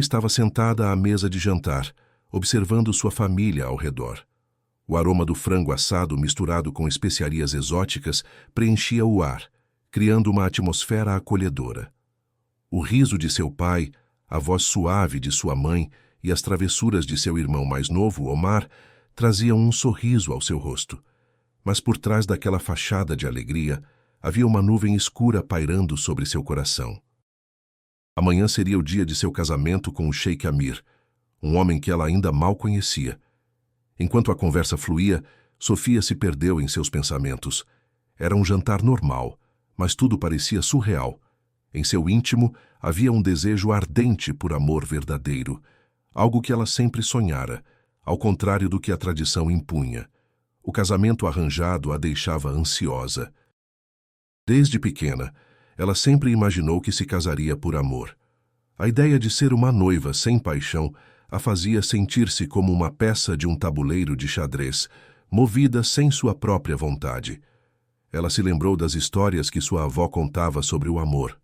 Estava sentada à mesa de jantar, observando sua família ao redor. O aroma do frango assado misturado com especiarias exóticas preenchia o ar, criando uma atmosfera acolhedora. O riso de seu pai, a voz suave de sua mãe e as travessuras de seu irmão mais novo, Omar, traziam um sorriso ao seu rosto. Mas por trás daquela fachada de alegria, havia uma nuvem escura pairando sobre seu coração. Amanhã seria o dia de seu casamento com o Sheikh Amir, um homem que ela ainda mal conhecia. Enquanto a conversa fluía, Sofia se perdeu em seus pensamentos. Era um jantar normal, mas tudo parecia surreal. Em seu íntimo, havia um desejo ardente por amor verdadeiro, algo que ela sempre sonhara, ao contrário do que a tradição impunha. O casamento arranjado a deixava ansiosa. Desde pequena, ela sempre imaginou que se casaria por amor. A ideia de ser uma noiva sem paixão a fazia sentir-se como uma peça de um tabuleiro de xadrez, movida sem sua própria vontade. Ela se lembrou das histórias que sua avó contava sobre o amor.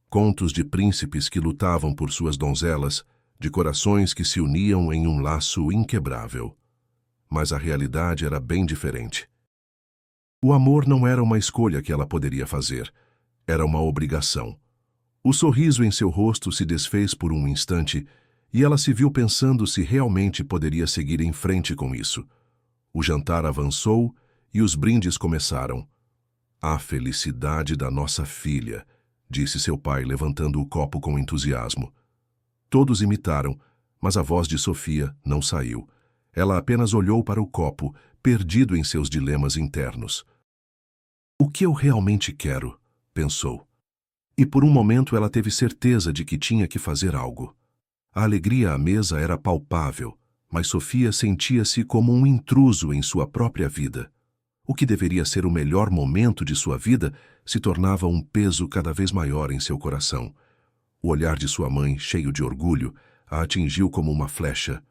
Contos de príncipes que lutavam por suas donzelas, de corações que se uniam em um laço inquebrável. Mas a realidade era bem diferente. O amor não era uma escolha que ela poderia fazer. Era uma obrigação. O sorriso em seu rosto se desfez por um instante e ela se viu pensando se realmente poderia seguir em frente com isso. O jantar avançou e os brindes começaram. "A felicidade da nossa filha", disse seu pai, levantando o copo com entusiasmo. Todos imitaram, mas a voz de Sofia não saiu. Ela apenas olhou para o copo, perdido em seus dilemas internos. "O que eu realmente quero?", pensou. E por um momento ela teve certeza de que tinha que fazer algo. A alegria à mesa era palpável, mas Sofia sentia-se como um intruso em sua própria vida. O que deveria ser o melhor momento de sua vida se tornava um peso cada vez maior em seu coração. O olhar de sua mãe, cheio de orgulho, a atingiu como uma flecha.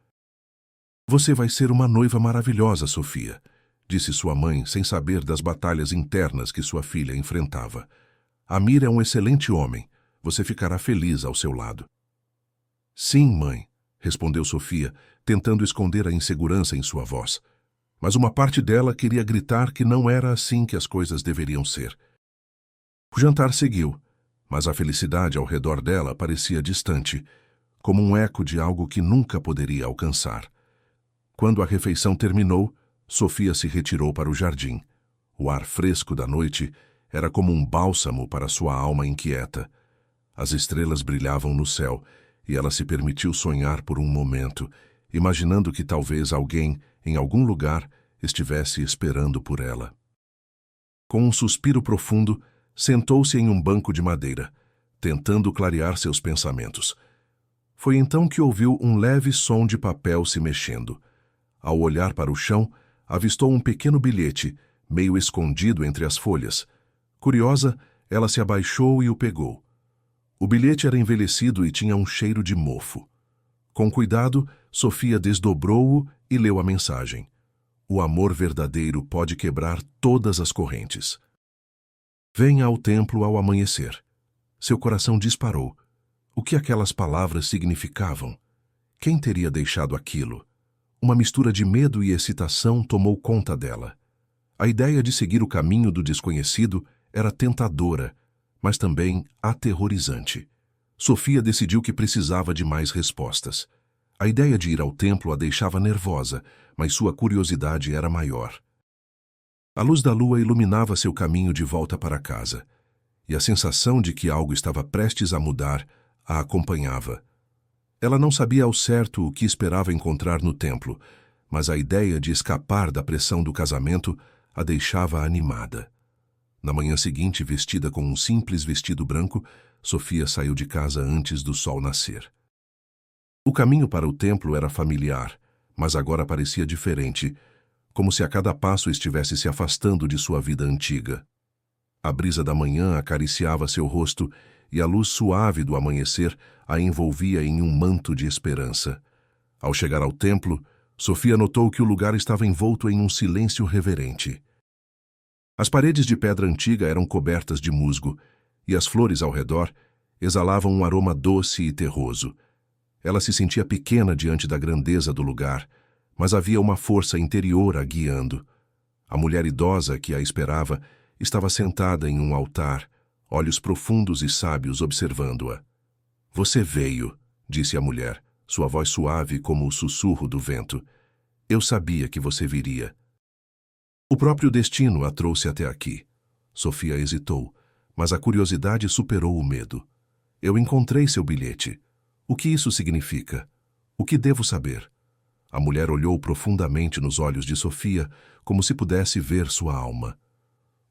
"Você vai ser uma noiva maravilhosa, Sofia", disse sua mãe, sem saber das batalhas internas que sua filha enfrentava. "Amir é um excelente homem. Você ficará feliz ao seu lado." "Sim, mãe", respondeu Sofia, tentando esconder a insegurança em sua voz. Mas uma parte dela queria gritar que não era assim que as coisas deveriam ser. O jantar seguiu, mas a felicidade ao redor dela parecia distante, como um eco de algo que nunca poderia alcançar. Quando a refeição terminou, Sofia se retirou para o jardim. O ar fresco da noite era como um bálsamo para sua alma inquieta. As estrelas brilhavam no céu e ela se permitiu sonhar por um momento, imaginando que talvez alguém, em algum lugar, estivesse esperando por ela. Com um suspiro profundo, sentou-se em um banco de madeira, tentando clarear seus pensamentos. Foi então que ouviu um leve som de papel se mexendo. Ao olhar para o chão, avistou um pequeno bilhete, meio escondido entre as folhas. Curiosa, ela se abaixou e o pegou. O bilhete era envelhecido e tinha um cheiro de mofo. Com cuidado, Sofia desdobrou-o e leu a mensagem. "O amor verdadeiro pode quebrar todas as correntes. Venha ao templo ao amanhecer." Seu coração disparou. O que aquelas palavras significavam? Quem teria deixado aquilo? Uma mistura de medo e excitação tomou conta dela. A ideia de seguir o caminho do desconhecido era tentadora, mas também aterrorizante. Sofia decidiu que precisava de mais respostas. A ideia de ir ao templo a deixava nervosa, mas sua curiosidade era maior. A luz da lua iluminava seu caminho de volta para casa, e a sensação de que algo estava prestes a mudar a acompanhava. Ela não sabia ao certo o que esperava encontrar no templo, mas a ideia de escapar da pressão do casamento a deixava animada. Na manhã seguinte, vestida com um simples vestido branco, Sofia saiu de casa antes do sol nascer. O caminho para o templo era familiar, mas agora parecia diferente, como se a cada passo estivesse se afastando de sua vida antiga. A brisa da manhã acariciava seu rosto e a luz suave do amanhecer a envolvia em um manto de esperança. Ao chegar ao templo, Sofia notou que o lugar estava envolto em um silêncio reverente. As paredes de pedra antiga eram cobertas de musgo, e as flores ao redor exalavam um aroma doce e terroso. Ela se sentia pequena diante da grandeza do lugar, mas havia uma força interior a guiando. A mulher idosa que a esperava estava sentada em um altar, olhos profundos e sábios observando-a. "Você veio", disse a mulher, sua voz suave como o sussurro do vento. "Eu sabia que você viria." O próprio destino a trouxe até aqui. Sofia hesitou, mas a curiosidade superou o medo. "Eu encontrei seu bilhete. O que isso significa? O que devo saber?" A mulher olhou profundamente nos olhos de Sofia, como se pudesse ver sua alma.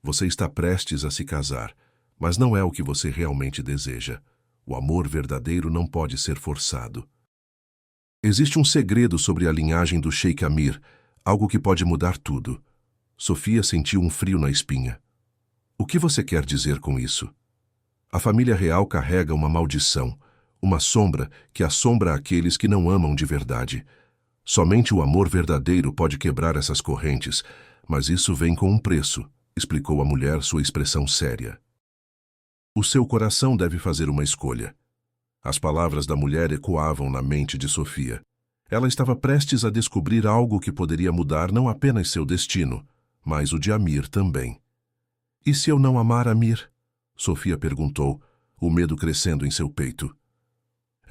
"Você está prestes a se casar, mas não é o que você realmente deseja. O amor verdadeiro não pode ser forçado. Existe um segredo sobre a linhagem do Sheikh Amir, algo que pode mudar tudo." Sofia sentiu um frio na espinha. "O que você quer dizer com isso?" "A família real carrega uma maldição, uma sombra que assombra aqueles que não amam de verdade. Somente o amor verdadeiro pode quebrar essas correntes, mas isso vem com um preço", explicou a mulher, sua expressão séria. "O seu coração deve fazer uma escolha." As palavras da mulher ecoavam na mente de Sofia. Ela estava prestes a descobrir algo que poderia mudar não apenas seu destino, mas o de Amir também. "E se eu não amar Amir?" Sofia perguntou, o medo crescendo em seu peito.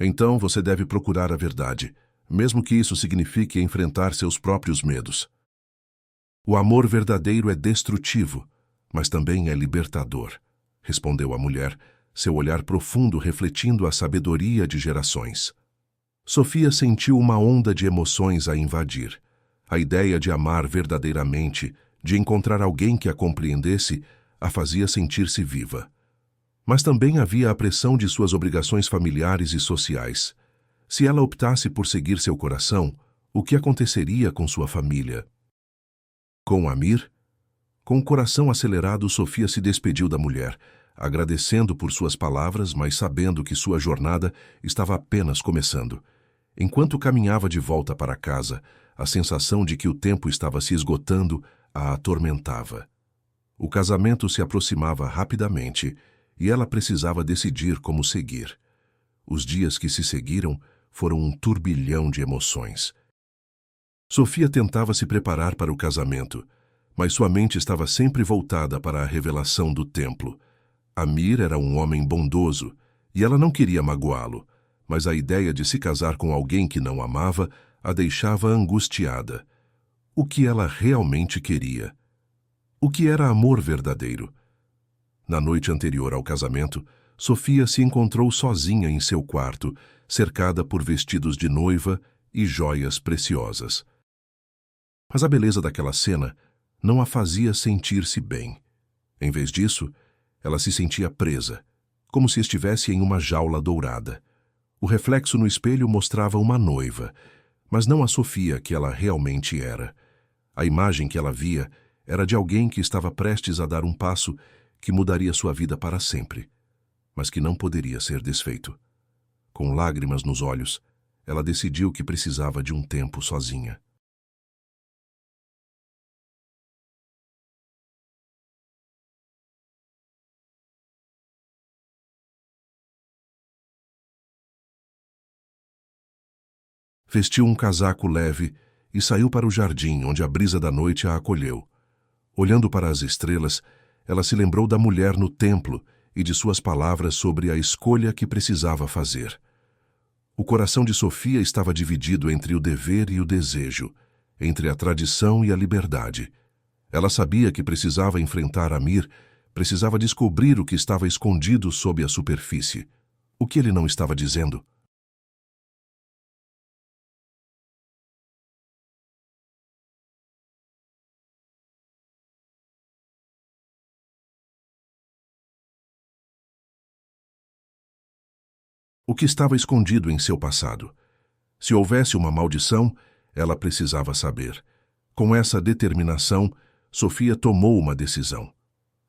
"Então você deve procurar a verdade, mesmo que isso signifique enfrentar seus próprios medos. O amor verdadeiro é destrutivo, mas também é libertador", respondeu a mulher, seu olhar profundo refletindo a sabedoria de gerações. Sofia sentiu uma onda de emoções a invadir. A ideia de amar verdadeiramente, de encontrar alguém que a compreendesse, a fazia sentir-se viva. Mas também havia a pressão de suas obrigações familiares e sociais. Se ela optasse por seguir seu coração, o que aconteceria com sua família? Com Amir? Com o coração acelerado, Sofia se despediu da mulher, agradecendo por suas palavras, mas sabendo que sua jornada estava apenas começando. Enquanto caminhava de volta para casa, a sensação de que o tempo estava se esgotando a atormentava. O casamento se aproximava rapidamente e ela precisava decidir como seguir. Os dias que se seguiram foram um turbilhão de emoções. Sofia tentava se preparar para o casamento, mas sua mente estava sempre voltada para a revelação do templo. Amir era um homem bondoso e ela não queria magoá-lo, mas a ideia de se casar com alguém que não amava a deixava angustiada. O que ela realmente queria? O que era amor verdadeiro? Na noite anterior ao casamento, Sofia se encontrou sozinha em seu quarto, cercada por vestidos de noiva e joias preciosas. Mas a beleza daquela cena não a fazia sentir-se bem. Em vez disso, ela se sentia presa, como se estivesse em uma jaula dourada. O reflexo no espelho mostrava uma noiva, mas não a Sofia que ela realmente era. A imagem que ela via era de alguém que estava prestes a dar um passo que mudaria sua vida para sempre, mas que não poderia ser desfeito. Com lágrimas nos olhos, ela decidiu que precisava de um tempo sozinha. Vestiu um casaco leve e saiu para o jardim, onde a brisa da noite a acolheu. Olhando para as estrelas, ela se lembrou da mulher no templo e de suas palavras sobre a escolha que precisava fazer. O coração de Sofia estava dividido entre o dever e o desejo, entre a tradição e a liberdade. Ela sabia que precisava enfrentar Amir, precisava descobrir o que estava escondido sob a superfície. O que ele não estava dizendo? O que estava escondido em seu passado? Se houvesse uma maldição, ela precisava saber. Com essa determinação, Sofia tomou uma decisão.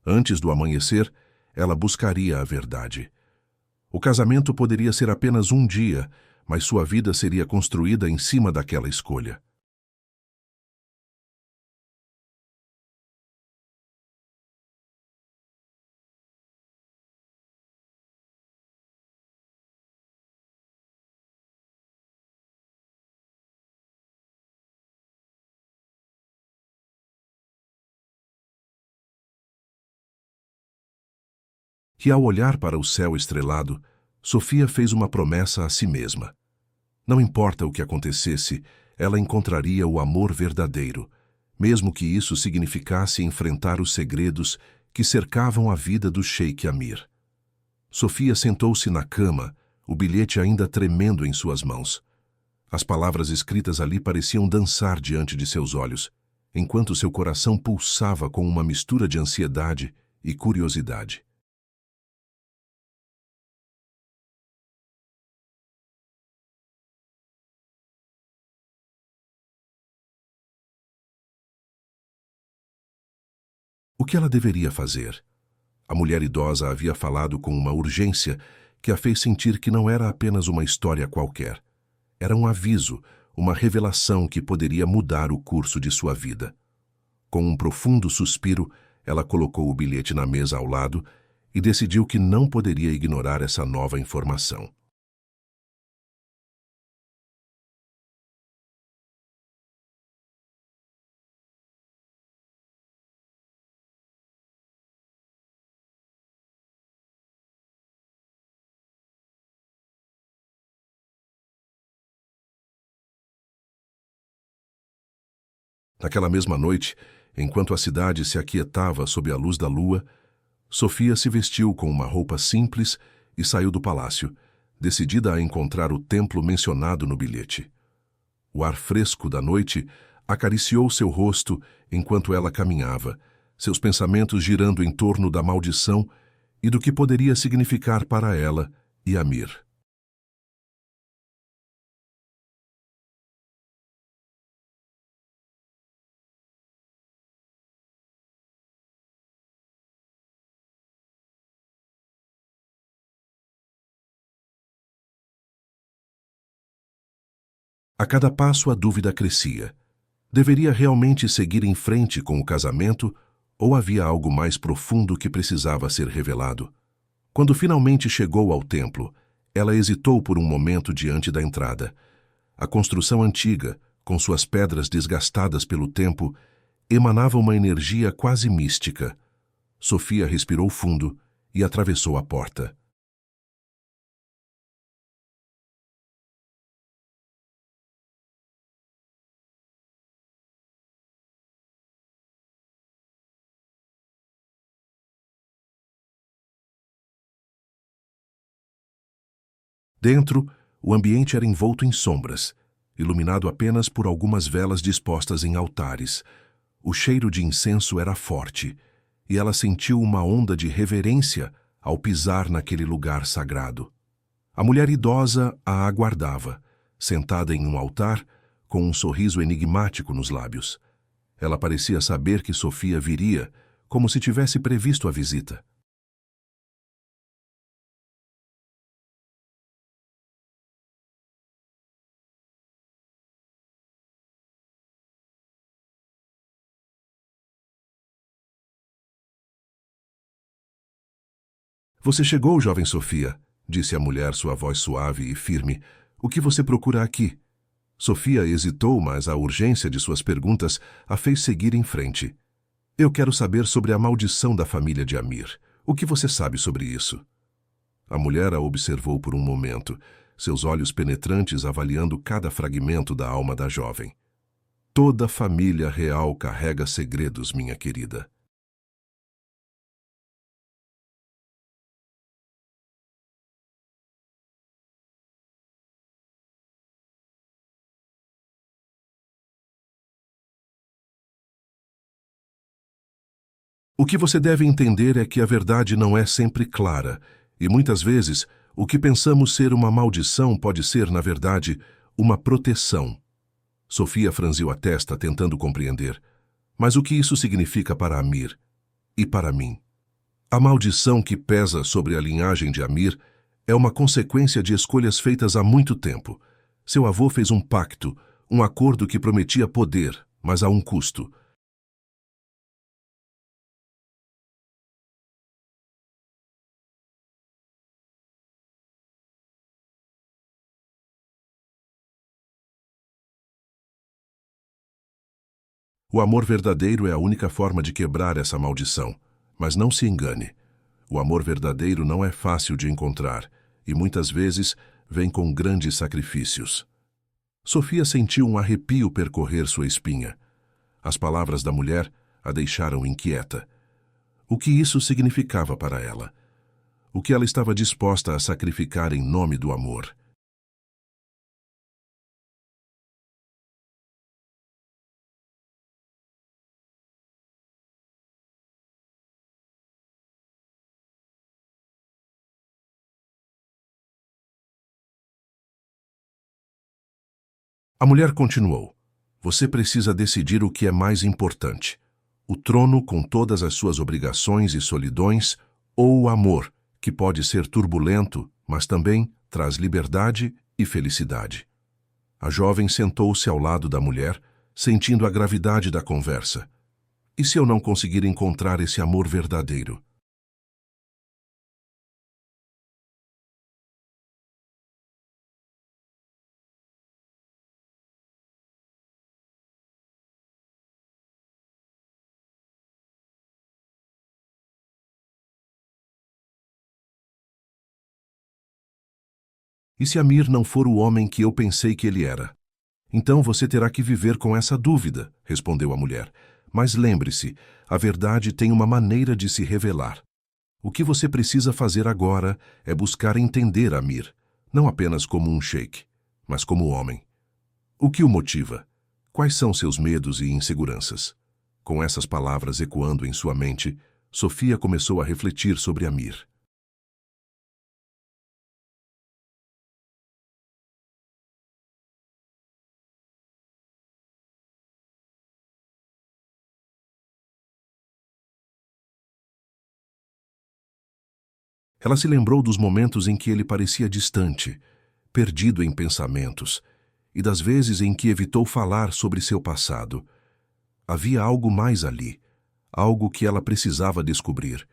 Antes do amanhecer, ela buscaria a verdade. O casamento poderia ser apenas um dia, mas sua vida seria construída em cima daquela escolha. que, ao olhar para o céu estrelado, Sofia fez uma promessa a si mesma. Não importa o que acontecesse, ela encontraria o amor verdadeiro, mesmo que isso significasse enfrentar os segredos que cercavam a vida do Sheik Amir. Sofia sentou-se na cama, o bilhete ainda tremendo em suas mãos. As palavras escritas ali pareciam dançar diante de seus olhos, enquanto seu coração pulsava com uma mistura de ansiedade e curiosidade. O que ela deveria fazer? A mulher idosa havia falado com uma urgência que a fez sentir que não era apenas uma história qualquer. Era um aviso, uma revelação que poderia mudar o curso de sua vida. Com um profundo suspiro, ela colocou o bilhete na mesa ao lado e decidiu que não poderia ignorar essa nova informação. Naquela mesma noite, enquanto a cidade se aquietava sob a luz da lua, Sofia se vestiu com uma roupa simples e saiu do palácio, decidida a encontrar o templo mencionado no bilhete. O ar fresco da noite acariciou seu rosto enquanto ela caminhava, seus pensamentos girando em torno da maldição e do que poderia significar para ela e Amir. A cada passo a dúvida crescia. Deveria realmente seguir em frente com o casamento ou havia algo mais profundo que precisava ser revelado? Quando finalmente chegou ao templo, ela hesitou por um momento diante da entrada. A construção antiga, com suas pedras desgastadas pelo tempo, emanava uma energia quase mística. Sofia respirou fundo e atravessou a porta. Dentro, o ambiente era envolto em sombras, iluminado apenas por algumas velas dispostas em altares. O cheiro de incenso era forte, e ela sentiu uma onda de reverência ao pisar naquele lugar sagrado. A mulher idosa a aguardava, sentada em um altar, com um sorriso enigmático nos lábios. Ela parecia saber que Sofia viria, como se tivesse previsto a visita. Você chegou, jovem Sofia, disse a mulher, sua voz suave e firme. O que você procura aqui? Sofia hesitou, mas a urgência de suas perguntas a fez seguir em frente. Eu quero saber sobre a maldição da família de Amir. O que você sabe sobre isso? A mulher a observou por um momento, seus olhos penetrantes avaliando cada fragmento da alma da jovem. Toda família real carrega segredos, minha querida. O que você deve entender é que a verdade não é sempre clara, e muitas vezes o que pensamos ser uma maldição pode ser, na verdade, uma proteção. Sofia franziu a testa, tentando compreender. Mas o que isso significa para Amir e para mim? A maldição que pesa sobre a linhagem de Amir é uma consequência de escolhas feitas há muito tempo. Seu avô fez um pacto, um acordo que prometia poder, mas a um custo. O amor verdadeiro é a única forma de quebrar essa maldição. Mas não se engane. O amor verdadeiro não é fácil de encontrar e muitas vezes vem com grandes sacrifícios. Sofia sentiu um arrepio percorrer sua espinha. As palavras da mulher a deixaram inquieta. O que isso significava para ela? O que ela estava disposta a sacrificar em nome do amor? A mulher continuou: Você precisa decidir o que é mais importante: o trono com todas as suas obrigações e solidões, ou o amor, que pode ser turbulento, mas também traz liberdade e felicidade. A jovem sentou-se ao lado da mulher, sentindo a gravidade da conversa. E se eu não conseguir encontrar esse amor verdadeiro? E se Amir não for o homem que eu pensei que ele era? Então você terá que viver com essa dúvida, respondeu a mulher. Mas lembre-se, a verdade tem uma maneira de se revelar. O que você precisa fazer agora é buscar entender Amir, não apenas como um sheik, mas como homem. O que o motiva? Quais são seus medos e inseguranças? Com essas palavras ecoando em sua mente, Sofia começou a refletir sobre Amir. Ela se lembrou dos momentos em que ele parecia distante, perdido em pensamentos, e das vezes em que evitou falar sobre seu passado. Havia algo mais ali, algo que ela precisava descobrir.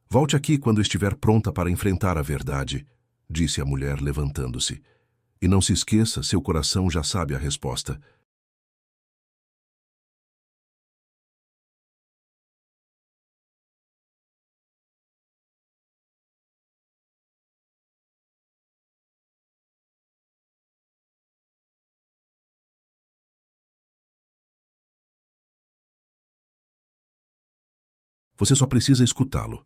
Volte aqui quando estiver pronta para enfrentar a verdade, disse a mulher levantando-se. E não se esqueça, seu coração já sabe a resposta. Você só precisa escutá-lo.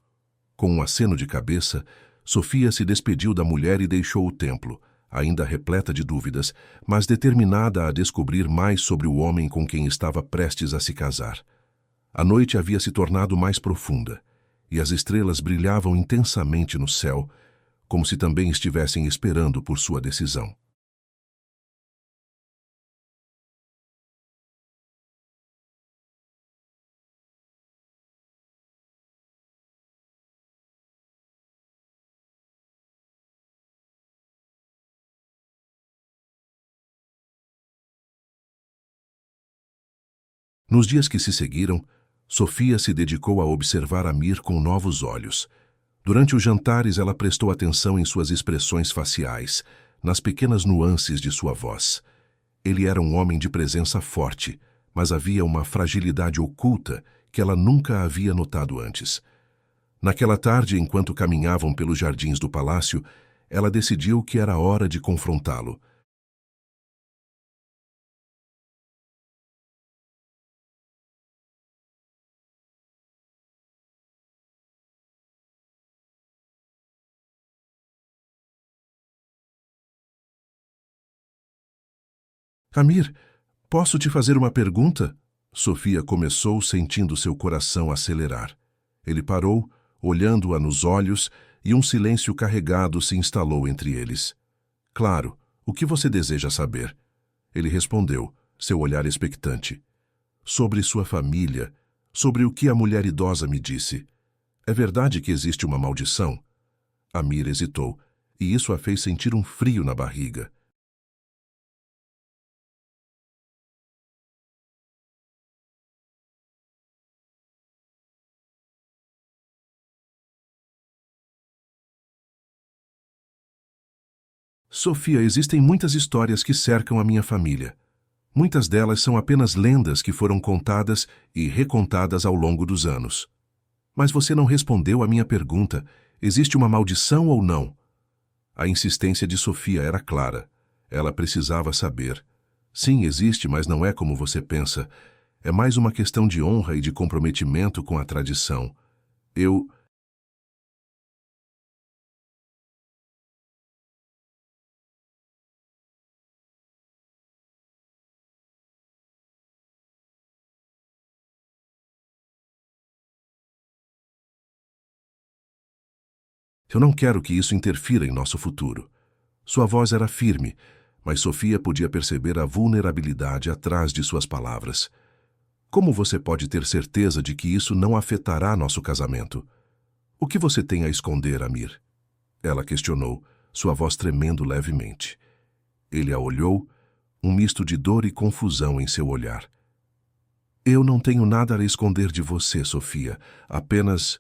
Com um aceno de cabeça, Sofia se despediu da mulher e deixou o templo, ainda repleta de dúvidas, mas determinada a descobrir mais sobre o homem com quem estava prestes a se casar. A noite havia se tornado mais profunda, e as estrelas brilhavam intensamente no céu, como se também estivessem esperando por sua decisão. Nos dias que se seguiram, Sofia se dedicou a observar Amir com novos olhos. Durante os jantares, ela prestou atenção em suas expressões faciais, nas pequenas nuances de sua voz. Ele era um homem de presença forte, mas havia uma fragilidade oculta que ela nunca havia notado antes. Naquela tarde, enquanto caminhavam pelos jardins do palácio, ela decidiu que era hora de confrontá-lo. Amir, posso te fazer uma pergunta? Sofia começou, sentindo seu coração acelerar. Ele parou, olhando-a nos olhos, e um silêncio carregado se instalou entre eles. Claro, o que você deseja saber? Ele respondeu, seu olhar expectante. Sobre sua família, sobre o que a mulher idosa me disse. É verdade que existe uma maldição? Amir hesitou, e isso a fez sentir um frio na barriga. Sofia, existem muitas histórias que cercam a minha família. Muitas delas são apenas lendas que foram contadas e recontadas ao longo dos anos. Mas você não respondeu à minha pergunta. Existe uma maldição ou não? A insistência de Sofia era clara. Ela precisava saber. Sim, existe, mas não é como você pensa. É mais uma questão de honra e de comprometimento com a tradição. Eu não quero que isso interfira em nosso futuro. Sua voz era firme, mas Sofia podia perceber a vulnerabilidade atrás de suas palavras. Como você pode ter certeza de que isso não afetará nosso casamento? O que você tem a esconder, Amir? Ela questionou, sua voz tremendo levemente. Ele a olhou, um misto de dor e confusão em seu olhar. Eu não tenho nada a esconder de você, Sofia. Apenas...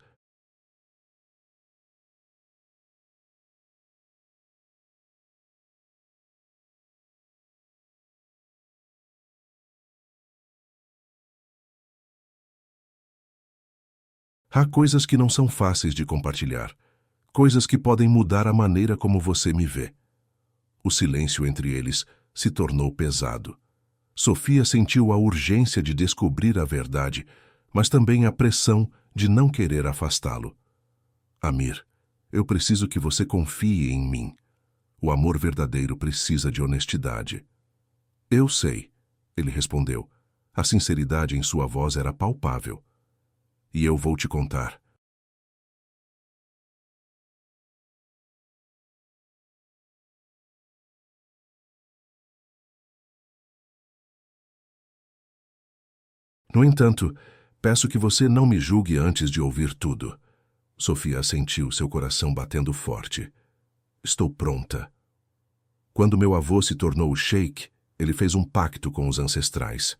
Há coisas que não são fáceis de compartilhar. Coisas que podem mudar a maneira como você me vê. O silêncio entre eles se tornou pesado. Sofia sentiu a urgência de descobrir a verdade, mas também a pressão de não querer afastá-lo. Amir, eu preciso que você confie em mim. O amor verdadeiro precisa de honestidade. Eu sei, ele respondeu. A sinceridade em sua voz era palpável. E eu vou te contar. No entanto, peço que você não me julgue antes de ouvir tudo. Sofia sentiu seu coração batendo forte. Estou pronta. Quando meu avô se tornou o sheik, ele fez um pacto com os ancestrais.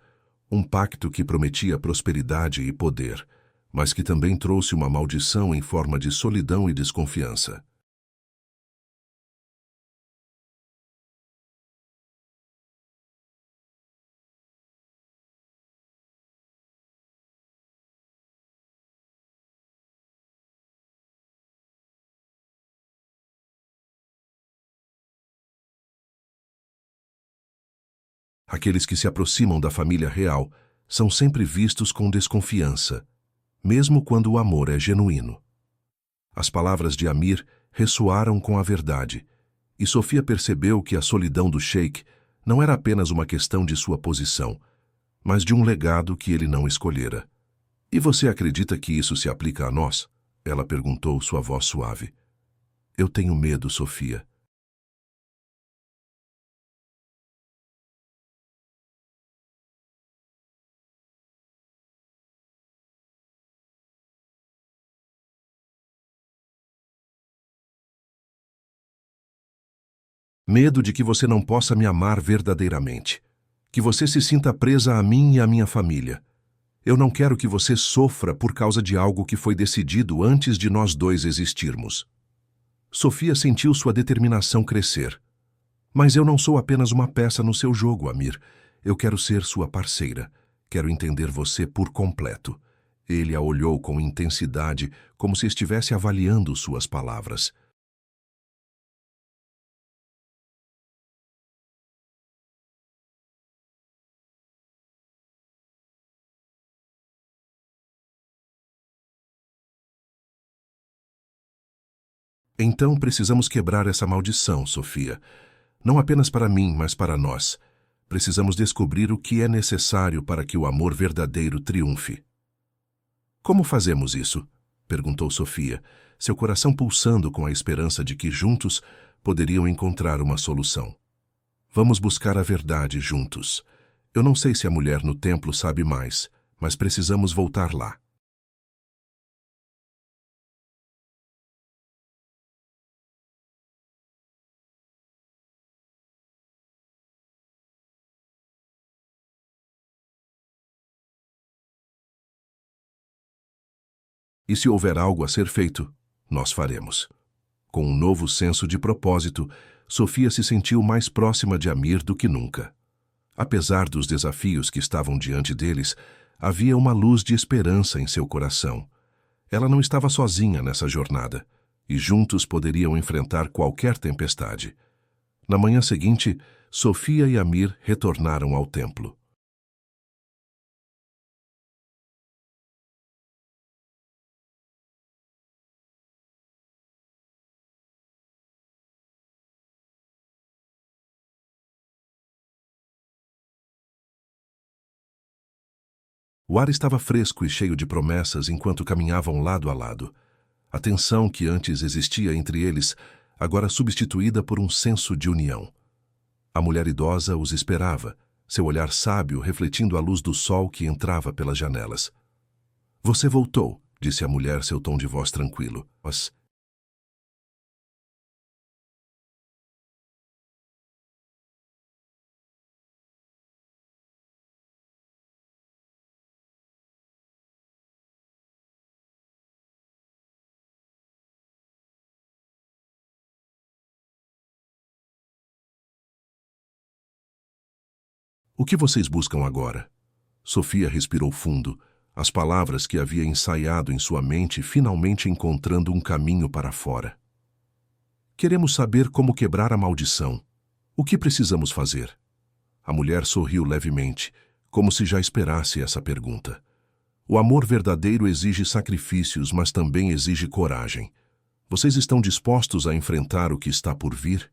Um pacto que prometia prosperidade e poder, mas que também trouxe uma maldição em forma de solidão e desconfiança. Aqueles que se aproximam da família real são sempre vistos com desconfiança, mesmo quando o amor é genuíno. As palavras de Amir ressoaram com a verdade, e Sofia percebeu que a solidão do sheik não era apenas uma questão de sua posição, mas de um legado que ele não escolhera. E você acredita que isso se aplica a nós? Ela perguntou, sua voz suave. Eu tenho medo, Sofia. Medo de que você não possa me amar verdadeiramente. Que você se sinta presa a mim e à minha família. Eu não quero que você sofra por causa de algo que foi decidido antes de nós dois existirmos. Sofia sentiu sua determinação crescer. Mas eu não sou apenas uma peça no seu jogo, Amir. Eu quero ser sua parceira. Quero entender você por completo. Ele a olhou com intensidade, como se estivesse avaliando suas palavras. Então precisamos quebrar essa maldição, Sofia. Não apenas para mim, mas para nós. Precisamos descobrir o que é necessário para que o amor verdadeiro triunfe. Como fazemos isso? Perguntou Sofia, seu coração pulsando com a esperança de que juntos poderiam encontrar uma solução. Vamos buscar a verdade juntos. Eu não sei se a mulher no templo sabe mais, mas precisamos voltar lá. E se houver algo a ser feito, nós faremos. Com um novo senso de propósito, Sofia se sentiu mais próxima de Amir do que nunca. Apesar dos desafios que estavam diante deles, havia uma luz de esperança em seu coração. Ela não estava sozinha nessa jornada, e juntos poderiam enfrentar qualquer tempestade. Na manhã seguinte, Sofia e Amir retornaram ao templo. O ar estava fresco e cheio de promessas enquanto caminhavam lado a lado. A tensão que antes existia entre eles, agora substituída por um senso de união. A mulher idosa os esperava, seu olhar sábio refletindo a luz do sol que entrava pelas janelas. "Você voltou", disse a mulher, seu tom de voz tranquilo. "Mas o que vocês buscam agora?" Sofia respirou fundo, as palavras que havia ensaiado em sua mente finalmente encontrando um caminho para fora. "Queremos saber como quebrar a maldição. O que precisamos fazer?" A mulher sorriu levemente, como se já esperasse essa pergunta. "O amor verdadeiro exige sacrifícios, mas também exige coragem. Vocês estão dispostos a enfrentar o que está por vir?"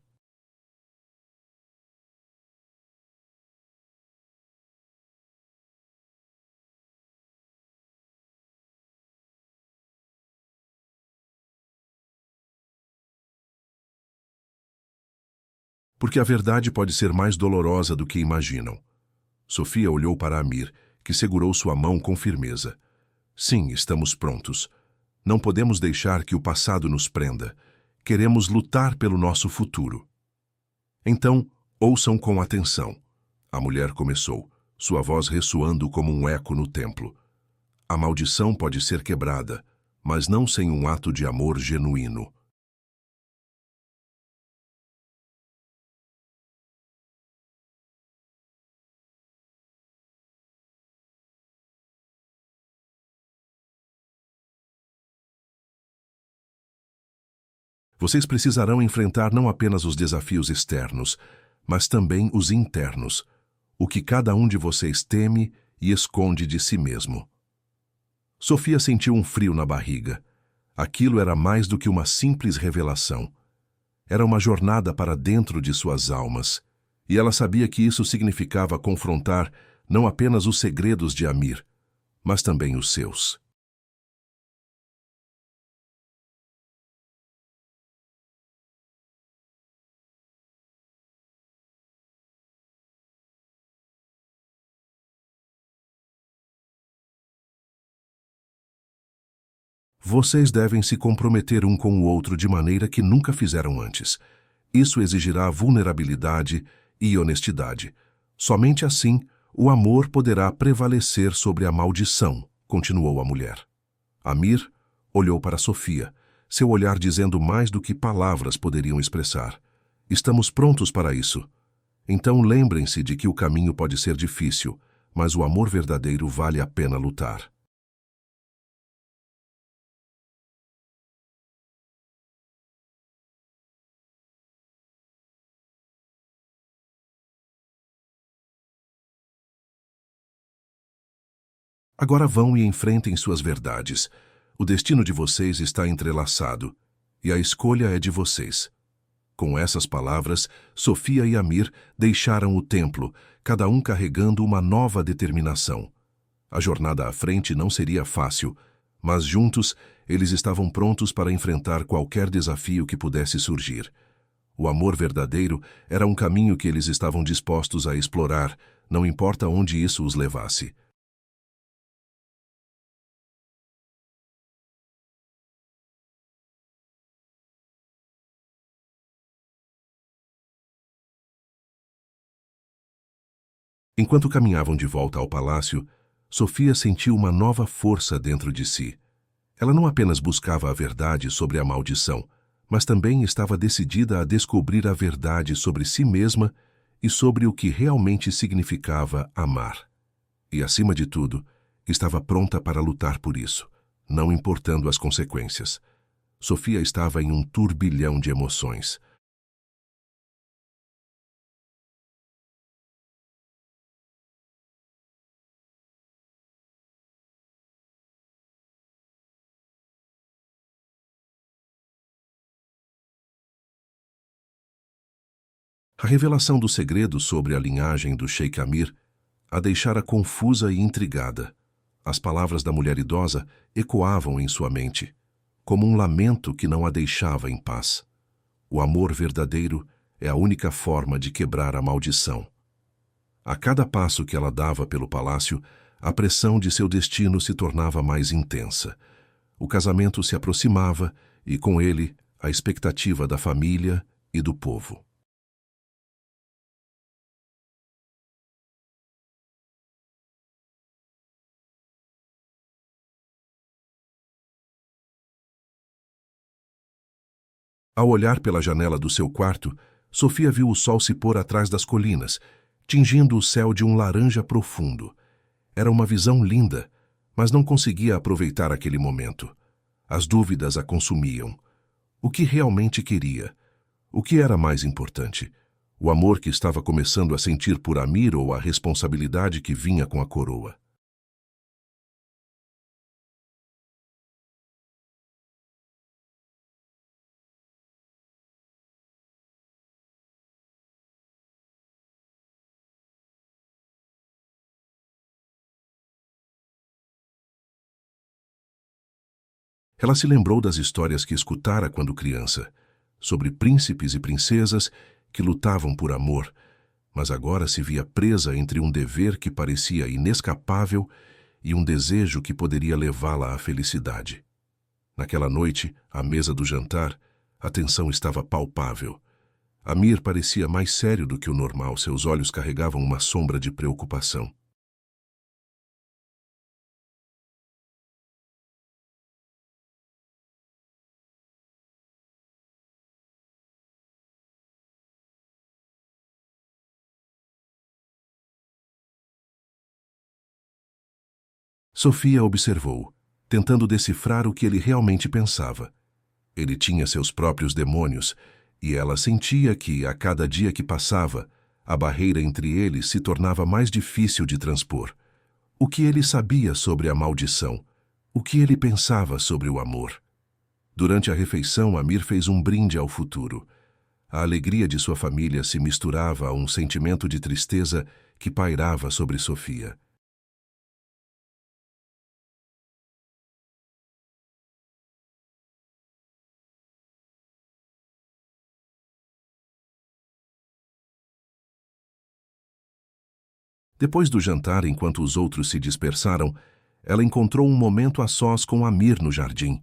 "Porque a verdade pode ser mais dolorosa do que imaginam." Sofia olhou para Amir, que segurou sua mão com firmeza. "Sim, estamos prontos. Não podemos deixar que o passado nos prenda. Queremos lutar pelo nosso futuro." "Então, ouçam com atenção." A mulher começou, sua voz ressoando como um eco no templo. "A maldição pode ser quebrada, mas não sem um ato de amor genuíno." "Vocês precisarão enfrentar não apenas os desafios externos, mas também os internos, o que cada um de vocês teme e esconde de si mesmo." Sofia sentiu um frio na barriga. Aquilo era mais do que uma simples revelação. Era uma jornada para dentro de suas almas, e ela sabia que isso significava confrontar não apenas os segredos de Amir, mas também os seus. "Vocês devem se comprometer um com o outro de maneira que nunca fizeram antes. Isso exigirá vulnerabilidade e honestidade. Somente assim, o amor poderá prevalecer sobre a maldição", continuou a mulher. Amir olhou para Sofia, seu olhar dizendo mais do que palavras poderiam expressar. "Estamos prontos para isso. Então lembrem-se de que o caminho pode ser difícil, mas o amor verdadeiro vale a pena lutar." "Agora vão e enfrentem suas verdades. O destino de vocês está entrelaçado, e a escolha é de vocês." Com essas palavras, Sofia e Amir deixaram o templo, cada um carregando uma nova determinação. A jornada à frente não seria fácil, mas juntos eles estavam prontos para enfrentar qualquer desafio que pudesse surgir. O amor verdadeiro era um caminho que eles estavam dispostos a explorar, não importa onde isso os levasse. Enquanto caminhavam de volta ao palácio, Sofia sentiu uma nova força dentro de si. Ela não apenas buscava a verdade sobre a maldição, mas também estava decidida a descobrir a verdade sobre si mesma e sobre o que realmente significava amar. E, acima de tudo, estava pronta para lutar por isso, não importando as consequências. Sofia estava em um turbilhão de emoções. A revelação do segredo sobre a linhagem do Sheikh Amir a deixara confusa e intrigada. As palavras da mulher idosa ecoavam em sua mente, como um lamento que não a deixava em paz. O amor verdadeiro é a única forma de quebrar a maldição. A cada passo que ela dava pelo palácio, a pressão de seu destino se tornava mais intensa. O casamento se aproximava e, com ele, a expectativa da família e do povo. Ao olhar pela janela do seu quarto, Sofia viu o sol se pôr atrás das colinas, tingindo o céu de um laranja profundo. Era uma visão linda, mas não conseguia aproveitar aquele momento. As dúvidas a consumiam. O que realmente queria? O que era mais importante? O amor que estava começando a sentir por Amir ou a responsabilidade que vinha com a coroa? Ela se lembrou das histórias que escutara quando criança, sobre príncipes e princesas que lutavam por amor, mas agora se via presa entre um dever que parecia inescapável e um desejo que poderia levá-la à felicidade. Naquela noite, à mesa do jantar, a tensão estava palpável. Amir parecia mais sério do que o normal, seus olhos carregavam uma sombra de preocupação. Sofia observou, tentando decifrar o que ele realmente pensava. Ele tinha seus próprios demônios, e ela sentia que, a cada dia que passava, a barreira entre eles se tornava mais difícil de transpor. O que ele sabia sobre a maldição? O que ele pensava sobre o amor? Durante a refeição, Amir fez um brinde ao futuro. A alegria de sua família se misturava a um sentimento de tristeza que pairava sobre Sofia. Depois do jantar, enquanto os outros se dispersaram, ela encontrou um momento a sós com Amir no jardim.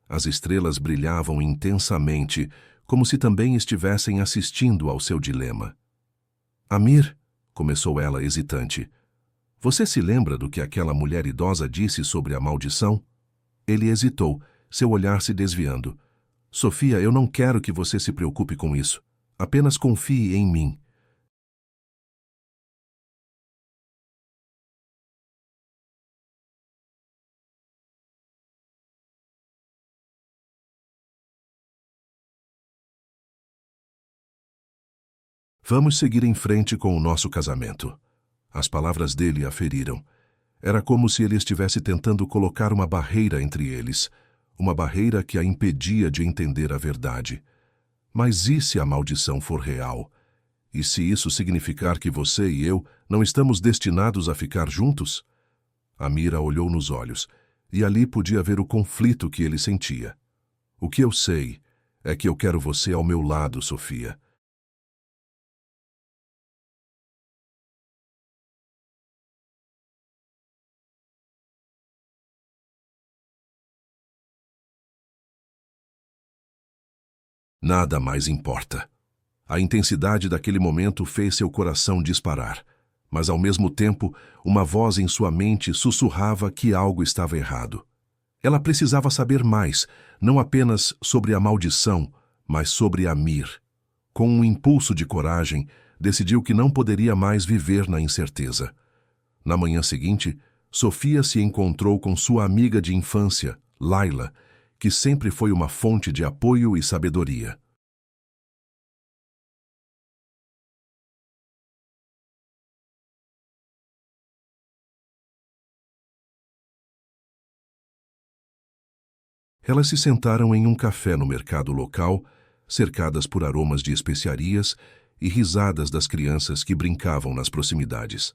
As estrelas brilhavam intensamente, como se também estivessem assistindo ao seu dilema. Amir, começou ela hesitante, você se lembra do que aquela mulher idosa disse sobre a maldição? Ele hesitou, seu olhar se desviando. Sofia, eu não quero que você se preocupe com isso. Apenas confie em mim. Vamos seguir em frente com o nosso casamento. As palavras dele a feriram. Era como se ele estivesse tentando colocar uma barreira entre eles, uma barreira que a impedia de entender a verdade. Mas e se a maldição for real? E se isso significar que você e eu não estamos destinados a ficar juntos? Amira olhou nos olhos, e ali podia ver o conflito que ele sentia. O que eu sei é que eu quero você ao meu lado, Sofia. Nada mais importa. A intensidade daquele momento fez seu coração disparar, mas ao mesmo tempo, uma voz em sua mente sussurrava que algo estava errado. Ela precisava saber mais, não apenas sobre a maldição, mas sobre Amir. Com um impulso de coragem, decidiu que não poderia mais viver na incerteza. Na manhã seguinte, Sofia se encontrou com sua amiga de infância, Laila, que sempre foi uma fonte de apoio e sabedoria. Elas se sentaram em um café no mercado local, cercadas por aromas de especiarias e risadas das crianças que brincavam nas proximidades.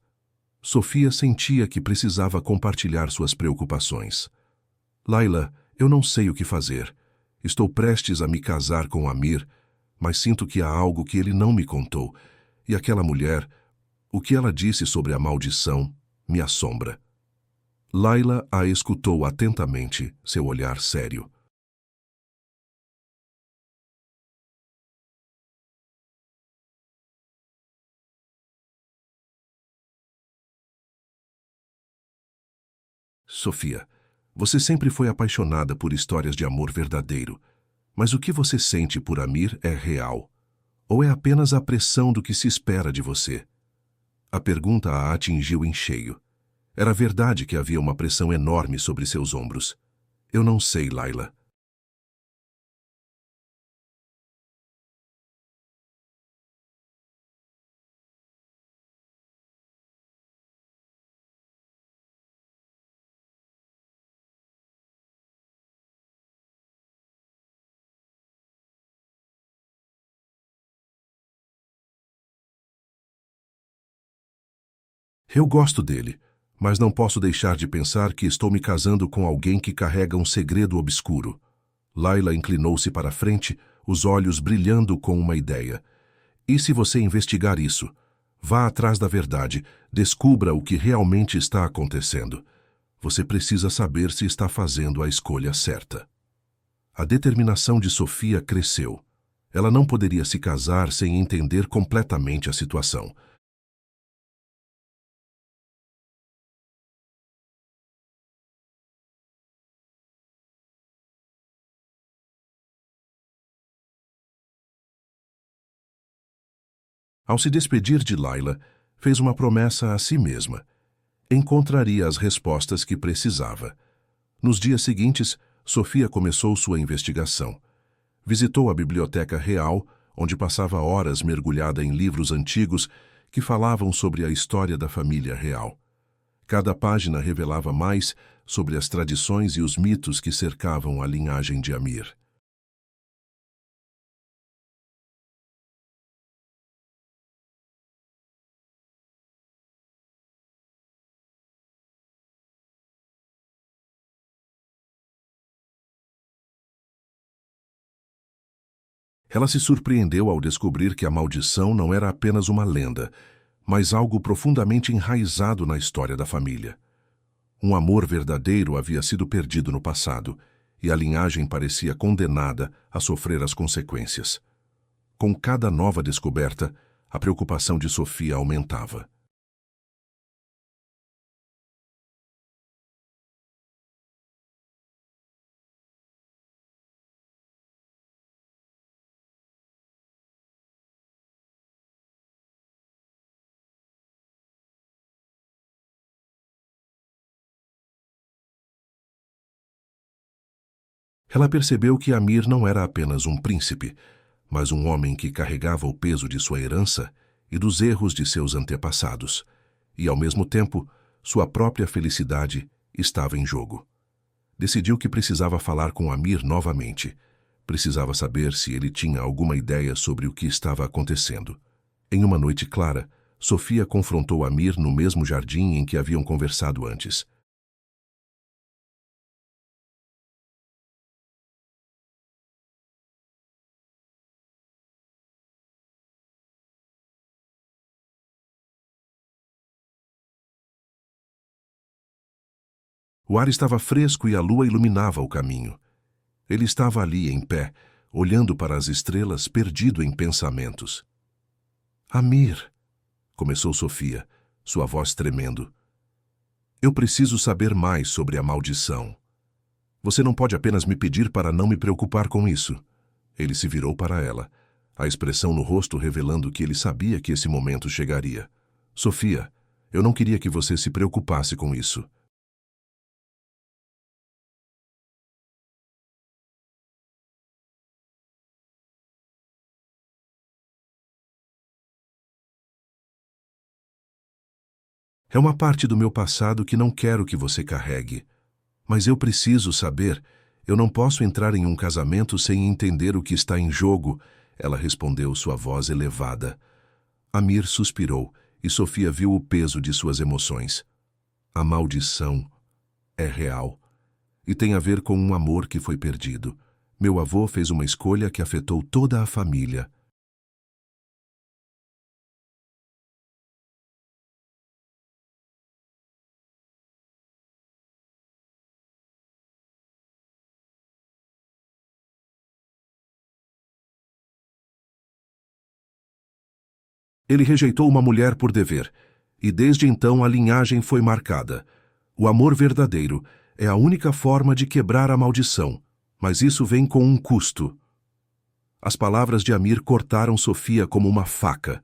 Sofia sentia que precisava compartilhar suas preocupações. Laila, eu não sei o que fazer. Estou prestes a me casar com Amir, mas sinto que há algo que ele não me contou. E aquela mulher, o que ela disse sobre a maldição, me assombra. Laila a escutou atentamente, seu olhar sério. Sofia, você sempre foi apaixonada por histórias de amor verdadeiro, mas o que você sente por Amir é real? Ou é apenas a pressão do que se espera de você? A pergunta a atingiu em cheio. Era verdade que havia uma pressão enorme sobre seus ombros. Eu não sei, Laila. Eu gosto dele, mas não posso deixar de pensar que estou me casando com alguém que carrega um segredo obscuro. Laila inclinou-se para a frente, os olhos brilhando com uma ideia. E se você investigar isso? Vá atrás da verdade, descubra o que realmente está acontecendo. Você precisa saber se está fazendo a escolha certa. A determinação de Sofia cresceu. Ela não poderia se casar sem entender completamente a situação. Ao se despedir de Laila, fez uma promessa a si mesma. Encontraria as respostas que precisava. Nos dias seguintes, Sofia começou sua investigação. Visitou a Biblioteca Real, onde passava horas mergulhada em livros antigos que falavam sobre a história da família real. Cada página revelava mais sobre as tradições e os mitos que cercavam a linhagem de Amir. Ela se surpreendeu ao descobrir que a maldição não era apenas uma lenda, mas algo profundamente enraizado na história da família. Um amor verdadeiro havia sido perdido no passado, e a linhagem parecia condenada a sofrer as consequências. Com cada nova descoberta, a preocupação de Sofia aumentava. Ela percebeu que Amir não era apenas um príncipe, mas um homem que carregava o peso de sua herança e dos erros de seus antepassados, e, ao mesmo tempo, sua própria felicidade estava em jogo. Decidiu que precisava falar com Amir novamente. Precisava saber se ele tinha alguma ideia sobre o que estava acontecendo. Em uma noite clara, Sofia confrontou Amir no mesmo jardim em que haviam conversado antes. O ar estava fresco e a lua iluminava o caminho. Ele estava ali, em pé, olhando para as estrelas, perdido em pensamentos. Amir, começou Sofia, sua voz tremendo. Eu preciso saber mais sobre a maldição. Você não pode apenas me pedir para não me preocupar com isso. Ele se virou para ela, a expressão no rosto revelando que ele sabia que esse momento chegaria. Sofia, eu não queria que você se preocupasse com isso. É uma parte do meu passado que não quero que você carregue. Mas eu preciso saber. Eu não posso entrar em um casamento sem entender o que está em jogo, ela respondeu, sua voz elevada. Amir suspirou e Sofia viu o peso de suas emoções. A maldição é real e tem a ver com um amor que foi perdido. Meu avô fez uma escolha que afetou toda a família. Ele rejeitou uma mulher por dever, e desde então a linhagem foi marcada. O amor verdadeiro é a única forma de quebrar a maldição, mas isso vem com um custo. As palavras de Amir cortaram Sofia como uma faca.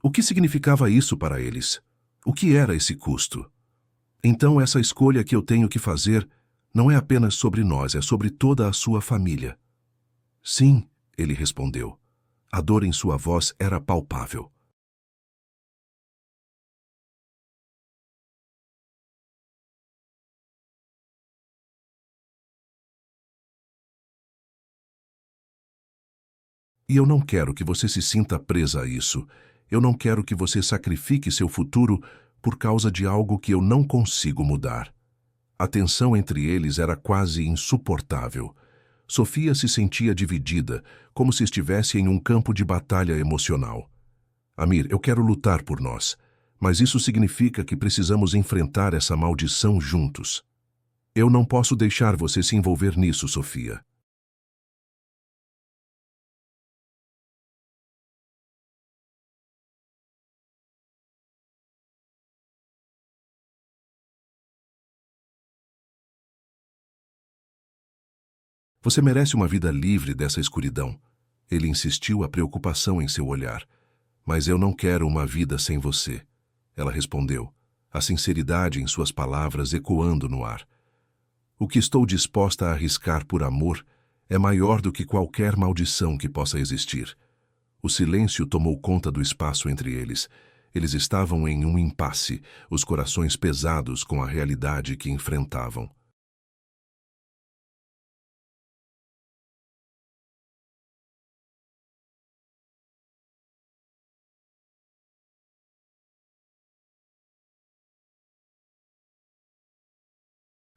O que significava isso para eles? O que era esse custo? Então essa escolha que eu tenho que fazer não é apenas sobre nós, é sobre toda a sua família. Sim, ele respondeu. A dor em sua voz era palpável. E eu não quero que você se sinta presa a isso. Eu não quero que você sacrifique seu futuro por causa de algo que eu não consigo mudar. A tensão entre eles era quase insuportável. Sofia se sentia dividida, como se estivesse em um campo de batalha emocional. Amir, eu quero lutar por nós, mas isso significa que precisamos enfrentar essa maldição juntos. Eu não posso deixar você se envolver nisso, Sofia. Você merece uma vida livre dessa escuridão. Ele insistiu, a preocupação em seu olhar. Mas eu não quero uma vida sem você. Ela respondeu, a sinceridade em suas palavras ecoando no ar. O que estou disposta a arriscar por amor é maior do que qualquer maldição que possa existir. O silêncio tomou conta do espaço entre eles. Eles estavam em um impasse, os corações pesados com a realidade que enfrentavam.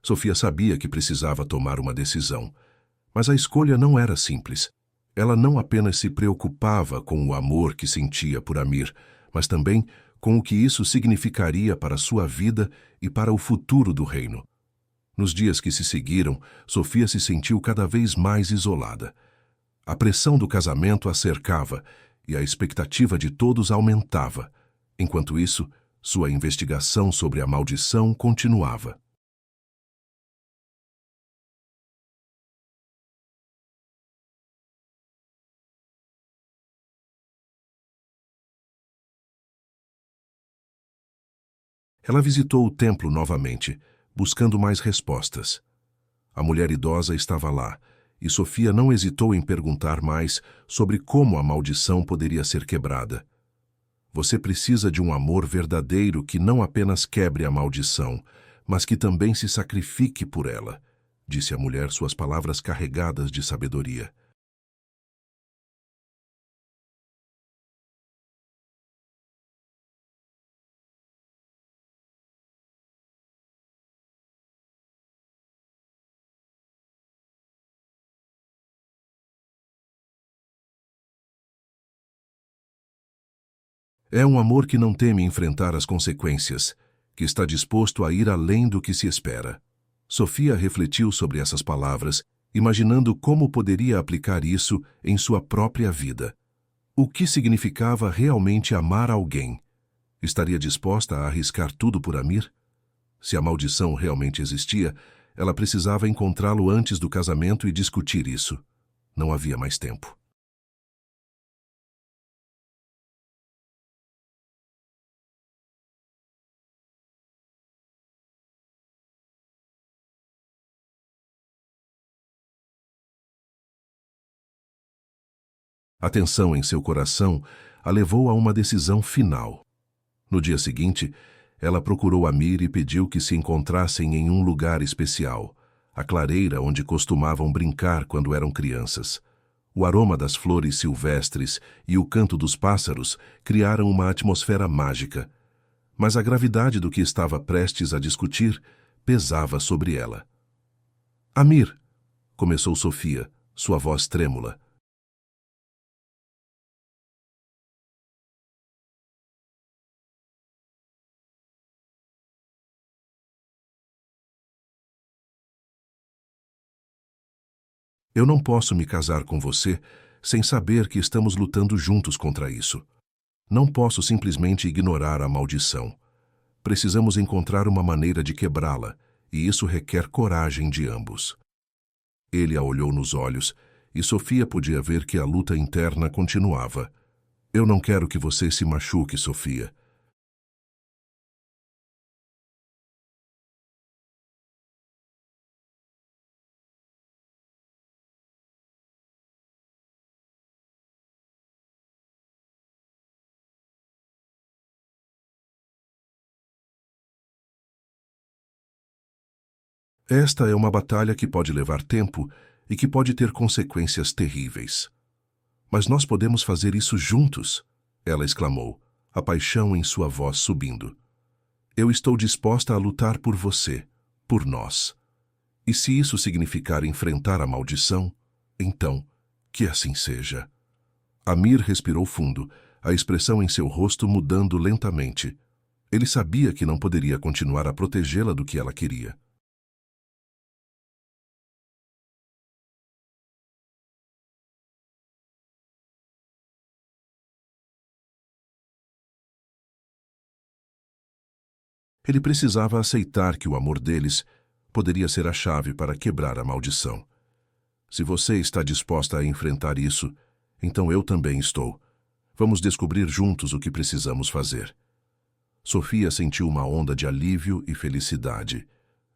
Sofia sabia que precisava tomar uma decisão, mas a escolha não era simples. Ela não apenas se preocupava com o amor que sentia por Amir, mas também com o que isso significaria para sua vida e para o futuro do reino. Nos dias que se seguiram, Sofia se sentiu cada vez mais isolada. A pressão do casamento a cercava e a expectativa de todos aumentava. Enquanto isso, sua investigação sobre a maldição continuava. Ela visitou o templo novamente, buscando mais respostas. A mulher idosa estava lá, e Sofia não hesitou em perguntar mais sobre como a maldição poderia ser quebrada. Você precisa de um amor verdadeiro que não apenas quebre a maldição, mas que também se sacrifique por ela, disse a mulher, suas palavras carregadas de sabedoria. É um amor que não teme enfrentar as consequências, que está disposto a ir além do que se espera. Sofia refletiu sobre essas palavras, imaginando como poderia aplicar isso em sua própria vida. O que significava realmente amar alguém? Estaria disposta a arriscar tudo por Amir? Se a maldição realmente existia, ela precisava encontrá-lo antes do casamento e discutir isso. Não havia mais tempo. A tensão em seu coração a levou a uma decisão final. No dia seguinte, ela procurou Amir e pediu que se encontrassem em um lugar especial, a clareira onde costumavam brincar quando eram crianças. O aroma das flores silvestres e o canto dos pássaros criaram uma atmosfera mágica, mas a gravidade do que estava prestes a discutir pesava sobre ela. Amir, começou Sofia, sua voz trêmula. Eu não posso me casar com você sem saber que estamos lutando juntos contra isso. Não posso simplesmente ignorar a maldição. Precisamos encontrar uma maneira de quebrá-la, e isso requer coragem de ambos. Ele a olhou nos olhos, e Sofia podia ver que a luta interna continuava. Eu não quero que você se machuque, Sofia. Esta é uma batalha que pode levar tempo e que pode ter consequências terríveis. Mas nós podemos fazer isso juntos, ela exclamou, a paixão em sua voz subindo. Eu estou disposta a lutar por você, por nós. E se isso significar enfrentar a maldição, então, que assim seja. Amir respirou fundo, a expressão em seu rosto mudando lentamente. Ele sabia que não poderia continuar a protegê-la do que ela queria. Ele precisava aceitar que o amor deles poderia ser a chave para quebrar a maldição. Se você está disposta a enfrentar isso, então eu também estou. Vamos descobrir juntos o que precisamos fazer. Sofia sentiu uma onda de alívio e felicidade.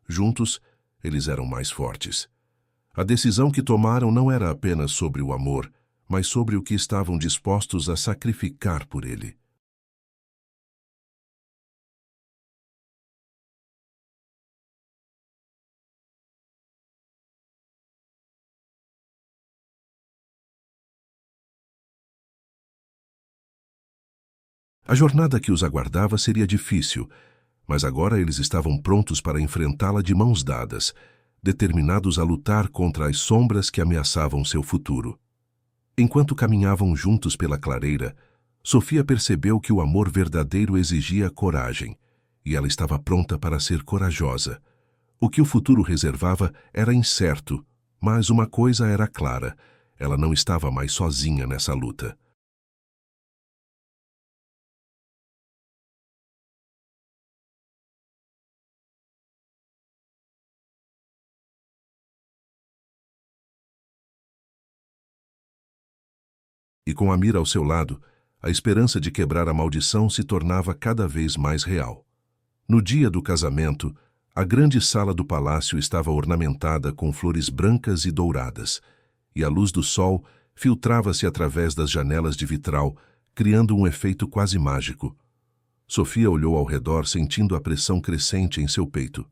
Juntos, eles eram mais fortes. A decisão que tomaram não era apenas sobre o amor, mas sobre o que estavam dispostos a sacrificar por ele. A jornada que os aguardava seria difícil, mas agora eles estavam prontos para enfrentá-la de mãos dadas, determinados a lutar contra as sombras que ameaçavam seu futuro. Enquanto caminhavam juntos pela clareira, Sofia percebeu que o amor verdadeiro exigia coragem, e ela estava pronta para ser corajosa. O que o futuro reservava era incerto, mas uma coisa era clara: ela não estava mais sozinha nessa luta. E com Amir ao seu lado, a esperança de quebrar a maldição se tornava cada vez mais real. No dia do casamento, a grande sala do palácio estava ornamentada com flores brancas e douradas, e a luz do sol filtrava-se através das janelas de vitral, criando um efeito quase mágico. Sofia olhou ao redor, sentindo a pressão crescente em seu peito.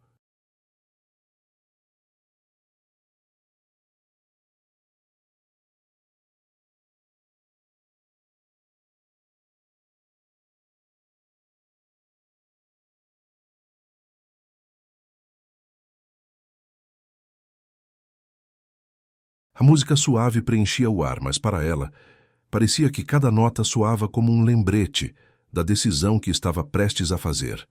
A música suave preenchia o ar, mas para ela, parecia que cada nota soava como um lembrete da decisão que estava prestes a fazer.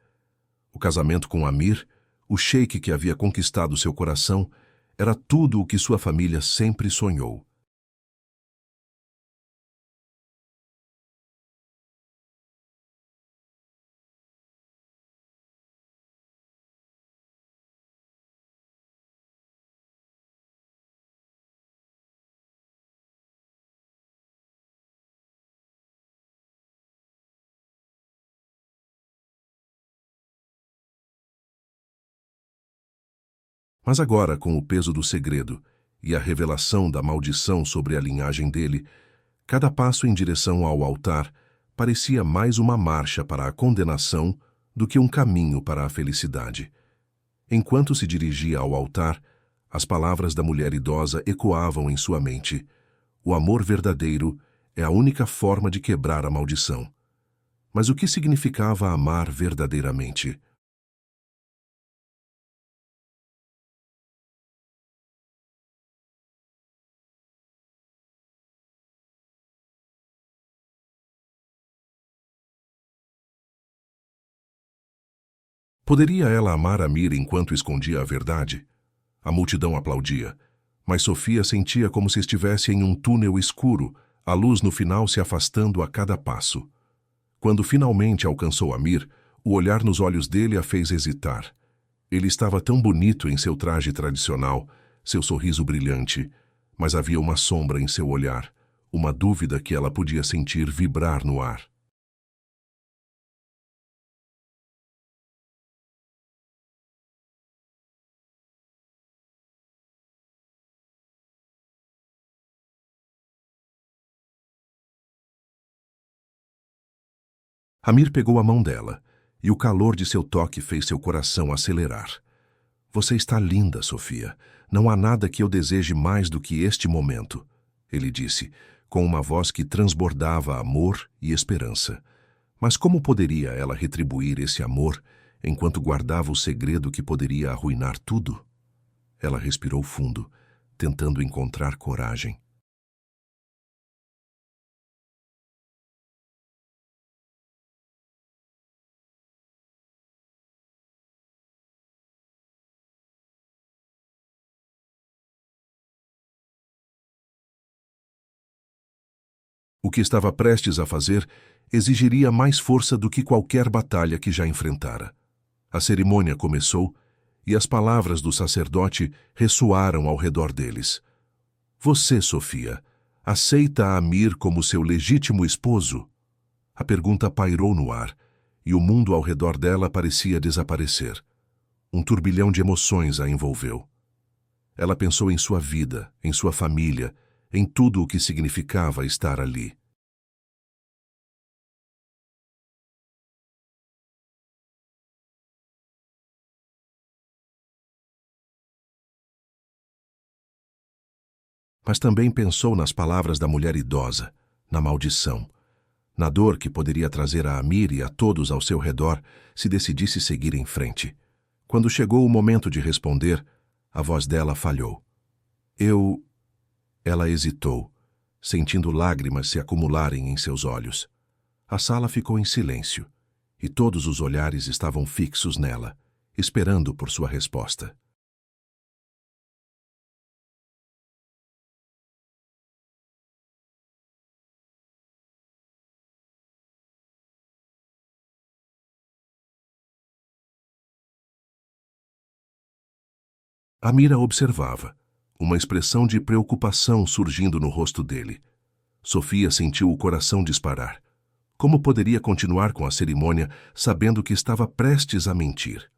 O casamento com Amir, o sheik que havia conquistado seu coração, era tudo o que sua família sempre sonhou. Mas agora, com o peso do segredo e a revelação da maldição sobre a linhagem dele, cada passo em direção ao altar parecia mais uma marcha para a condenação do que um caminho para a felicidade. Enquanto se dirigia ao altar, as palavras da mulher idosa ecoavam em sua mente. O amor verdadeiro é a única forma de quebrar a maldição. Mas o que significava amar verdadeiramente? Poderia ela amar Amir enquanto escondia a verdade? A multidão aplaudia, mas Sofia sentia como se estivesse em um túnel escuro, a luz no final se afastando a cada passo. Quando finalmente alcançou Amir, o olhar nos olhos dele a fez hesitar. Ele estava tão bonito em seu traje tradicional, seu sorriso brilhante, mas havia uma sombra em seu olhar, uma dúvida que ela podia sentir vibrar no ar. Amir pegou a mão dela, e o calor de seu toque fez seu coração acelerar. Você está linda, Sofia. Não há nada que eu deseje mais do que este momento, ele disse, com uma voz que transbordava amor e esperança. Mas como poderia ela retribuir esse amor enquanto guardava o segredo que poderia arruinar tudo? Ela respirou fundo, tentando encontrar coragem. O que estava prestes a fazer exigiria mais força do que qualquer batalha que já enfrentara. A cerimônia começou e as palavras do sacerdote ressoaram ao redor deles. Você, Sofia, aceita Amir como seu legítimo esposo? A pergunta pairou no ar e o mundo ao redor dela parecia desaparecer. Um turbilhão de emoções a envolveu. Ela pensou em sua vida, em sua família, em tudo o que significava estar ali. Mas também pensou nas palavras da mulher idosa, na maldição, na dor que poderia trazer a Amir e a todos ao seu redor se decidisse seguir em frente. Quando chegou o momento de responder, a voz dela falhou. Eu... Ela hesitou, sentindo lágrimas se acumularem em seus olhos. A sala ficou em silêncio, e todos os olhares estavam fixos nela, esperando por sua resposta. Amir a observava, uma expressão de preocupação surgindo no rosto dele. Sofia sentiu o coração disparar. Como poderia continuar com a cerimônia sabendo que estava prestes a mentir?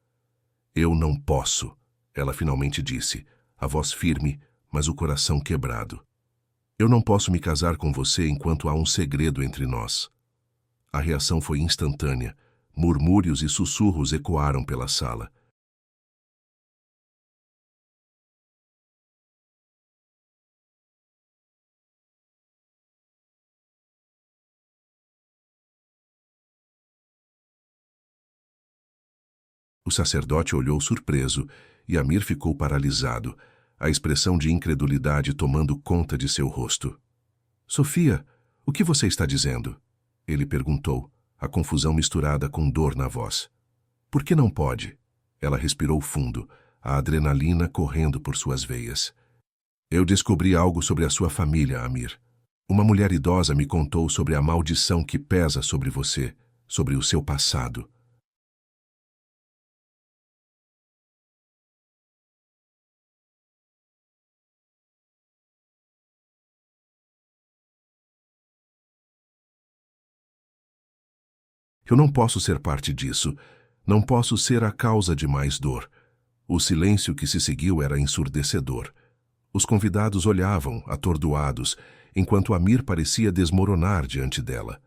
Eu não posso, ela finalmente disse, a voz firme, mas o coração quebrado. Eu não posso me casar com você enquanto há um segredo entre nós. A reação foi instantânea. Murmúrios e sussurros ecoaram pela sala. O sacerdote olhou surpreso e Amir ficou paralisado, a expressão de incredulidade tomando conta de seu rosto. Sofia, o que você está dizendo? Ele perguntou, a confusão misturada com dor na voz. Por que não pode? Ela respirou fundo, a adrenalina correndo por suas veias. Eu descobri algo sobre a sua família, Amir. Uma mulher idosa me contou sobre a maldição que pesa sobre você, sobre o seu passado. Eu não posso ser parte disso. Não posso ser a causa de mais dor. O silêncio que se seguiu era ensurdecedor. Os convidados olhavam, atordoados, enquanto Amir parecia desmoronar diante dela.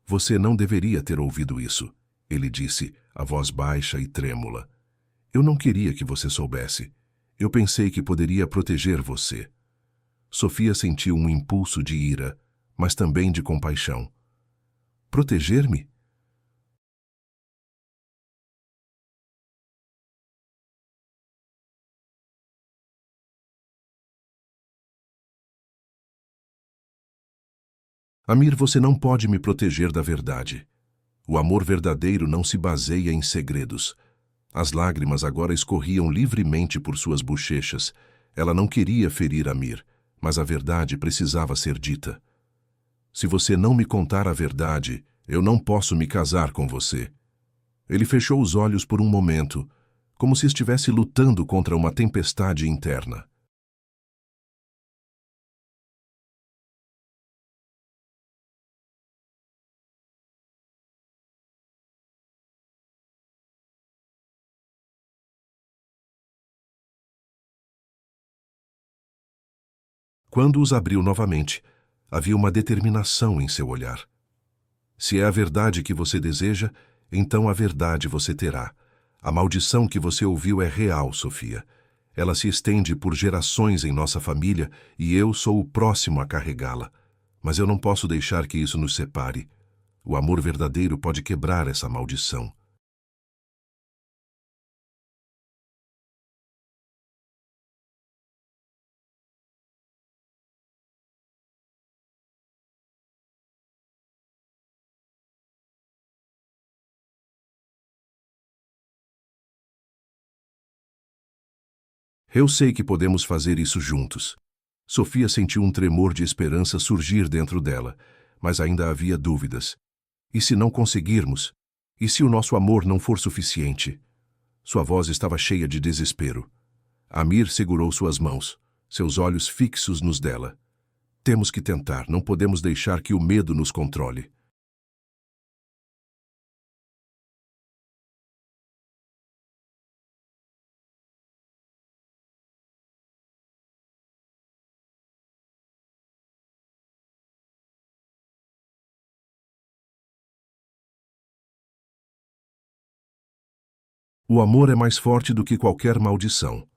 Você não deveria ter ouvido isso, ele disse, a voz baixa e trêmula. Eu não queria que você soubesse. Eu pensei que poderia proteger você. Sofia sentiu um impulso de ira, mas também de compaixão. Proteger-me? Amir, você não pode me proteger da verdade. O amor verdadeiro não se baseia em segredos. As lágrimas agora escorriam livremente por suas bochechas. Ela não queria ferir Amir, mas a verdade precisava ser dita. Se você não me contar a verdade, eu não posso me casar com você. Ele fechou os olhos por um momento, como se estivesse lutando contra uma tempestade interna. Quando os abriu novamente, havia uma determinação em seu olhar. Se é a verdade que você deseja, então a verdade você terá. A maldição que você ouviu é real, Sofia. Ela se estende por gerações em nossa família e eu sou o próximo a carregá-la. Mas eu não posso deixar que isso nos separe. O amor verdadeiro pode quebrar essa maldição. Eu sei que podemos fazer isso juntos. Sofia sentiu um tremor de esperança surgir dentro dela, mas ainda havia dúvidas. E se não conseguirmos? E se o nosso amor não for suficiente? Sua voz estava cheia de desespero. Amir segurou suas mãos, seus olhos fixos nos dela. Temos que tentar, não podemos deixar que o medo nos controle. O amor é mais forte do que qualquer maldição.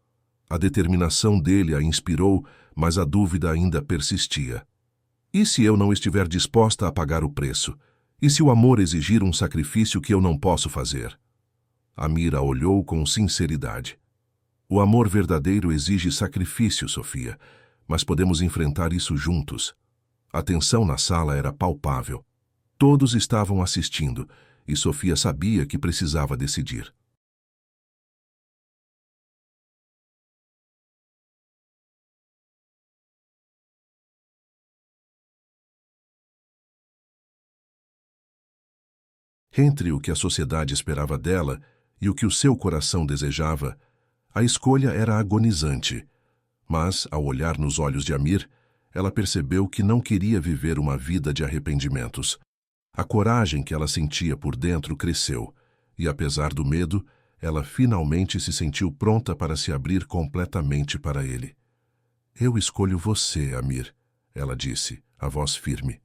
A determinação dele a inspirou, mas a dúvida ainda persistia. E se eu não estiver disposta a pagar o preço? E se o amor exigir um sacrifício que eu não posso fazer? Amira olhou com sinceridade. O amor verdadeiro exige sacrifício, Sofia, mas podemos enfrentar isso juntos. A tensão na sala era palpável. Todos estavam assistindo, e Sofia sabia que precisava decidir. Entre o que a sociedade esperava dela e o que o seu coração desejava, a escolha era agonizante. Mas, ao olhar nos olhos de Amir, ela percebeu que não queria viver uma vida de arrependimentos. A coragem que ela sentia por dentro cresceu, e apesar do medo, ela finalmente se sentiu pronta para se abrir completamente para ele. Eu escolho você, Amir, ela disse, a voz firme.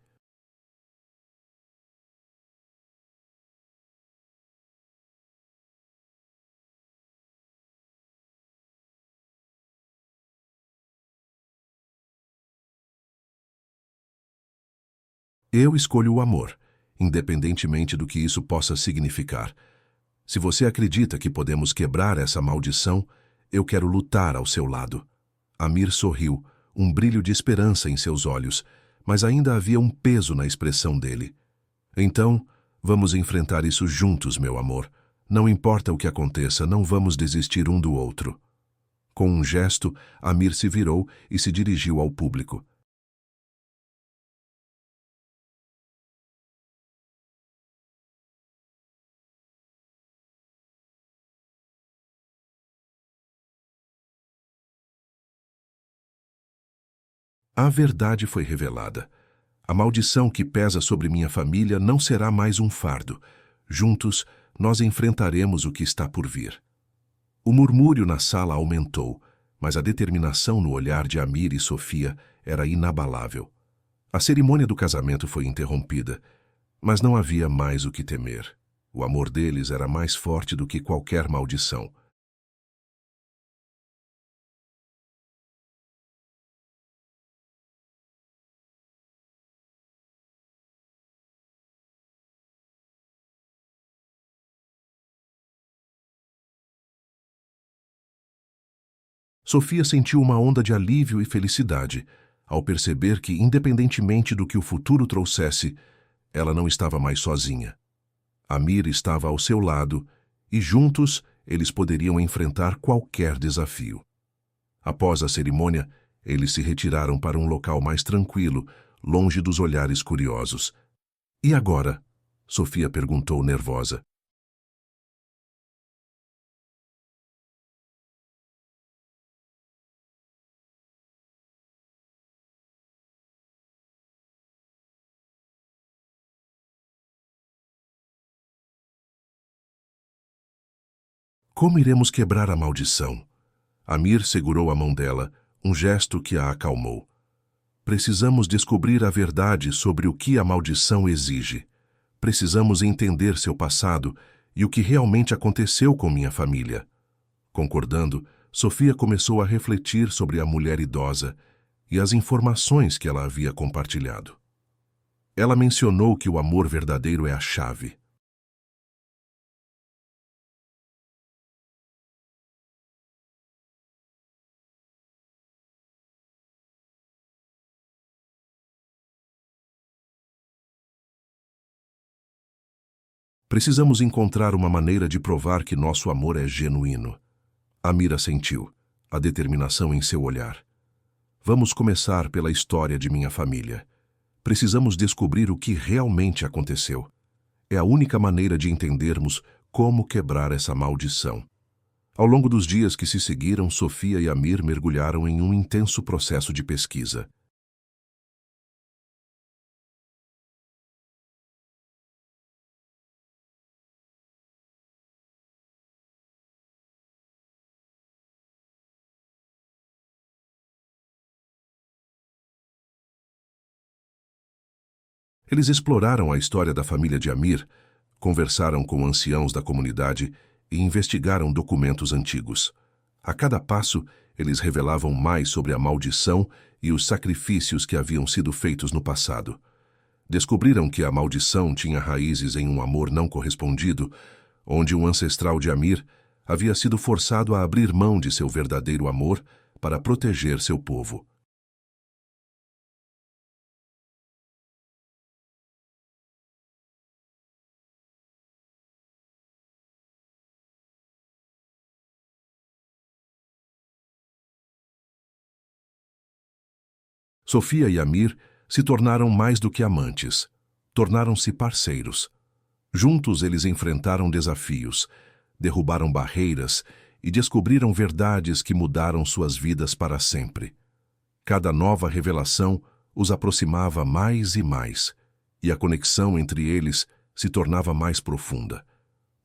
Eu escolho o amor, independentemente do que isso possa significar. Se você acredita que podemos quebrar essa maldição, eu quero lutar ao seu lado. Amir sorriu, um brilho de esperança em seus olhos, mas ainda havia um peso na expressão dele. Então, vamos enfrentar isso juntos, meu amor. Não importa o que aconteça, não vamos desistir um do outro. Com um gesto, Amir se virou e se dirigiu ao público. A verdade foi revelada. A maldição que pesa sobre minha família não será mais um fardo. Juntos, nós enfrentaremos o que está por vir. O murmúrio na sala aumentou, mas a determinação no olhar de Amir e Sofia era inabalável. A cerimônia do casamento foi interrompida, mas não havia mais o que temer. O amor deles era mais forte do que qualquer maldição. Sofia sentiu uma onda de alívio e felicidade ao perceber que, independentemente do que o futuro trouxesse, ela não estava mais sozinha. Amir estava ao seu lado e, juntos, eles poderiam enfrentar qualquer desafio. Após a cerimônia, eles se retiraram para um local mais tranquilo, longe dos olhares curiosos. E agora? Sofia perguntou nervosa. Como iremos quebrar a maldição? Amir segurou a mão dela, um gesto que a acalmou. Precisamos descobrir a verdade sobre o que a maldição exige. Precisamos entender seu passado e o que realmente aconteceu com minha família. Concordando, Sofia começou a refletir sobre a mulher idosa e as informações que ela havia compartilhado. Ela mencionou que o amor verdadeiro é a chave. Precisamos encontrar uma maneira de provar que nosso amor é genuíno. Amira sentiu a determinação em seu olhar. Vamos começar pela história de minha família. Precisamos descobrir o que realmente aconteceu. É a única maneira de entendermos como quebrar essa maldição. Ao longo dos dias que se seguiram, Sofia e Amir mergulharam em um intenso processo de pesquisa. Eles exploraram a história da família de Amir, conversaram com anciãos da comunidade e investigaram documentos antigos. A cada passo, eles revelavam mais sobre a maldição e os sacrifícios que haviam sido feitos no passado. Descobriram que a maldição tinha raízes em um amor não correspondido, onde um ancestral de Amir havia sido forçado a abrir mão de seu verdadeiro amor para proteger seu povo. Sofia e Amir se tornaram mais do que amantes. Tornaram-se parceiros. Juntos eles enfrentaram desafios, derrubaram barreiras e descobriram verdades que mudaram suas vidas para sempre. Cada nova revelação os aproximava mais e mais, e a conexão entre eles se tornava mais profunda.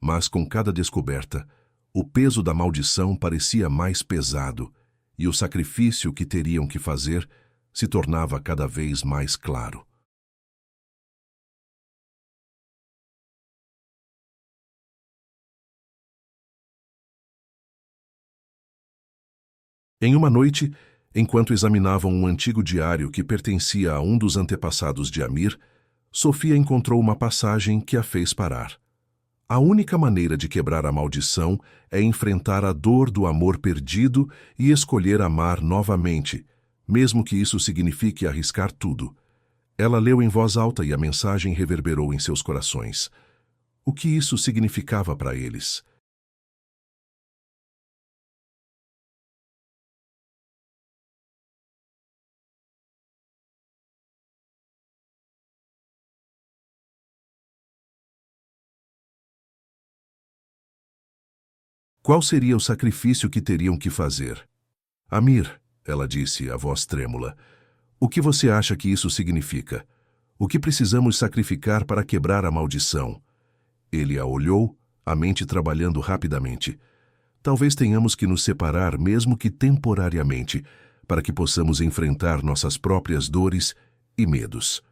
Mas com cada descoberta, o peso da maldição parecia mais pesado, e o sacrifício que teriam que fazer se tornava cada vez mais claro. Em uma noite, enquanto examinavam um antigo diário que pertencia a um dos antepassados de Amir, Sofia encontrou uma passagem que a fez parar. A única maneira de quebrar a maldição é enfrentar a dor do amor perdido e escolher amar novamente, mesmo que isso signifique arriscar tudo. Ela leu em voz alta e a mensagem reverberou em seus corações. O que isso significava para eles? Qual seria o sacrifício que teriam que fazer? Amir, ela disse, a voz trêmula, o que você acha que isso significa? O que precisamos sacrificar para quebrar a maldição? Ele a olhou, a mente trabalhando rapidamente. Talvez tenhamos que nos separar, mesmo que temporariamente, para que possamos enfrentar nossas próprias dores e medos.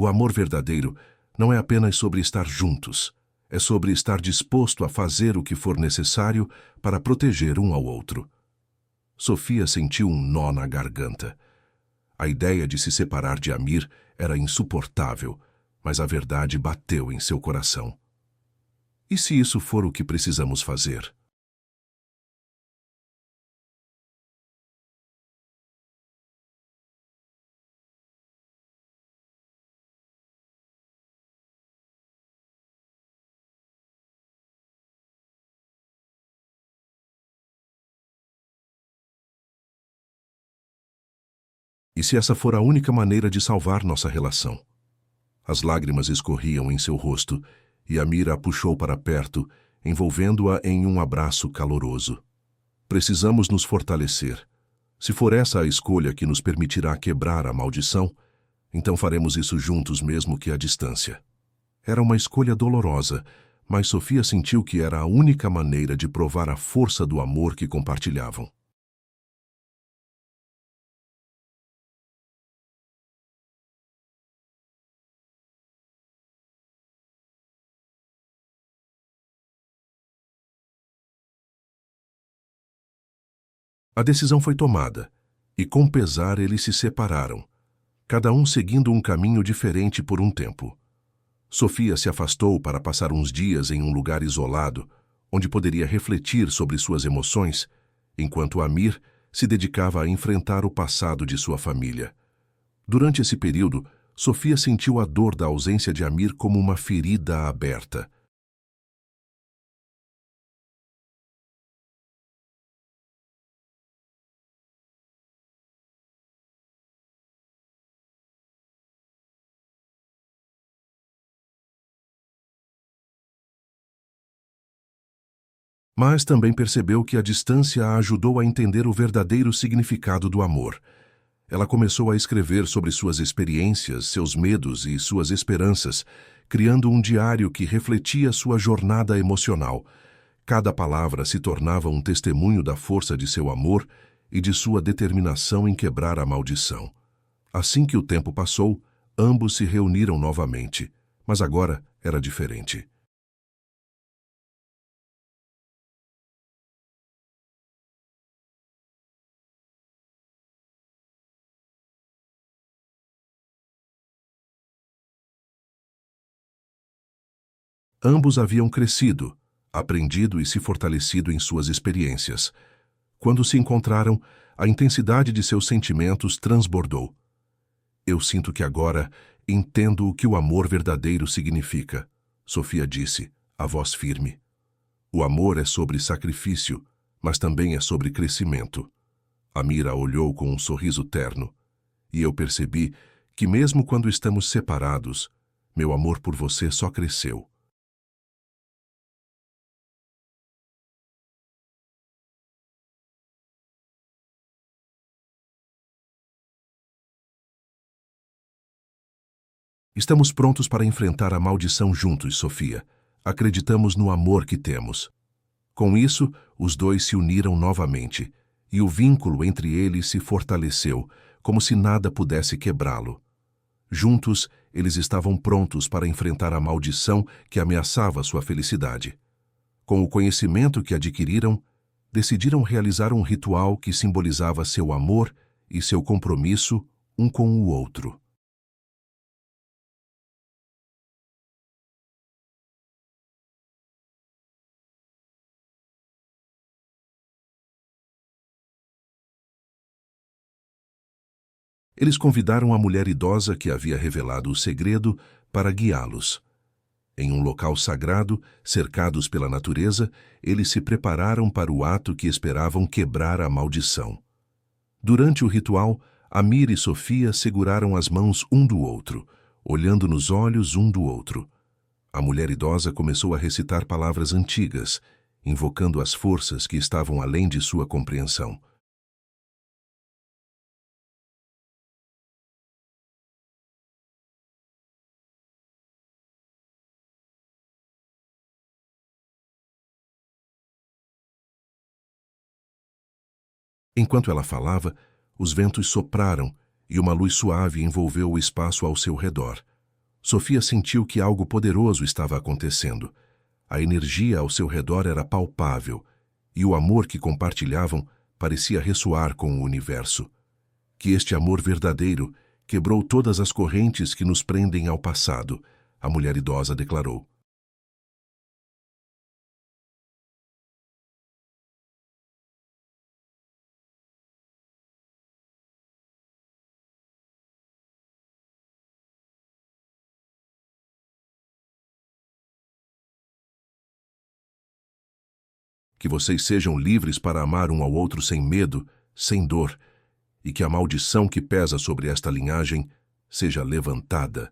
O amor verdadeiro não é apenas sobre estar juntos, é sobre estar disposto a fazer o que for necessário para proteger um ao outro. Sofia sentiu um nó na garganta. A ideia de se separar de Amir era insuportável, mas a verdade bateu em seu coração. E se isso for o que precisamos fazer? E se essa for a única maneira de salvar nossa relação? As lágrimas escorriam em seu rosto e Amir a puxou para perto, envolvendo-a em um abraço caloroso. Precisamos nos fortalecer. Se for essa a escolha que nos permitirá quebrar a maldição, então faremos isso juntos mesmo que à distância. Era uma escolha dolorosa, mas Sofia sentiu que era a única maneira de provar a força do amor que compartilhavam. A decisão foi tomada, e com pesar eles se separaram, cada um seguindo um caminho diferente por um tempo. Sofia se afastou para passar uns dias em um lugar isolado, onde poderia refletir sobre suas emoções, enquanto Amir se dedicava a enfrentar o passado de sua família. Durante esse período, Sofia sentiu a dor da ausência de Amir como uma ferida aberta. Mas também percebeu que a distância a ajudou a entender o verdadeiro significado do amor. Ela começou a escrever sobre suas experiências, seus medos e suas esperanças, criando um diário que refletia sua jornada emocional. Cada palavra se tornava um testemunho da força de seu amor e de sua determinação em quebrar a maldição. Assim que o tempo passou, ambos se reuniram novamente, mas agora era diferente. Ambos haviam crescido, aprendido e se fortalecido em suas experiências. Quando se encontraram, a intensidade de seus sentimentos transbordou. Eu sinto que agora entendo o que o amor verdadeiro significa, Sofia disse, a voz firme. O amor é sobre sacrifício, mas também é sobre crescimento. Amira olhou com um sorriso terno, e eu percebi que mesmo quando estamos separados, meu amor por você só cresceu. Estamos prontos para enfrentar a maldição juntos, Sofia. Acreditamos no amor que temos. Com isso, os dois se uniram novamente, e o vínculo entre eles se fortaleceu, como se nada pudesse quebrá-lo. Juntos, eles estavam prontos para enfrentar a maldição que ameaçava sua felicidade. Com o conhecimento que adquiriram, decidiram realizar um ritual que simbolizava seu amor e seu compromisso um com o outro. Eles convidaram a mulher idosa que havia revelado o segredo para guiá-los. Em um local sagrado, cercados pela natureza, eles se prepararam para o ato que esperavam quebrar a maldição. Durante o ritual, Amir e Sofia seguraram as mãos um do outro, olhando nos olhos um do outro. A mulher idosa começou a recitar palavras antigas, invocando as forças que estavam além de sua compreensão. Enquanto ela falava, os ventos sopraram e uma luz suave envolveu o espaço ao seu redor. Sofia sentiu que algo poderoso estava acontecendo. A energia ao seu redor era palpável, e o amor que compartilhavam parecia ressoar com o universo. Que este amor verdadeiro quebrou todas as correntes que nos prendem ao passado, a mulher idosa declarou. Que vocês sejam livres para amar um ao outro sem medo, sem dor, e que a maldição que pesa sobre esta linhagem seja levantada.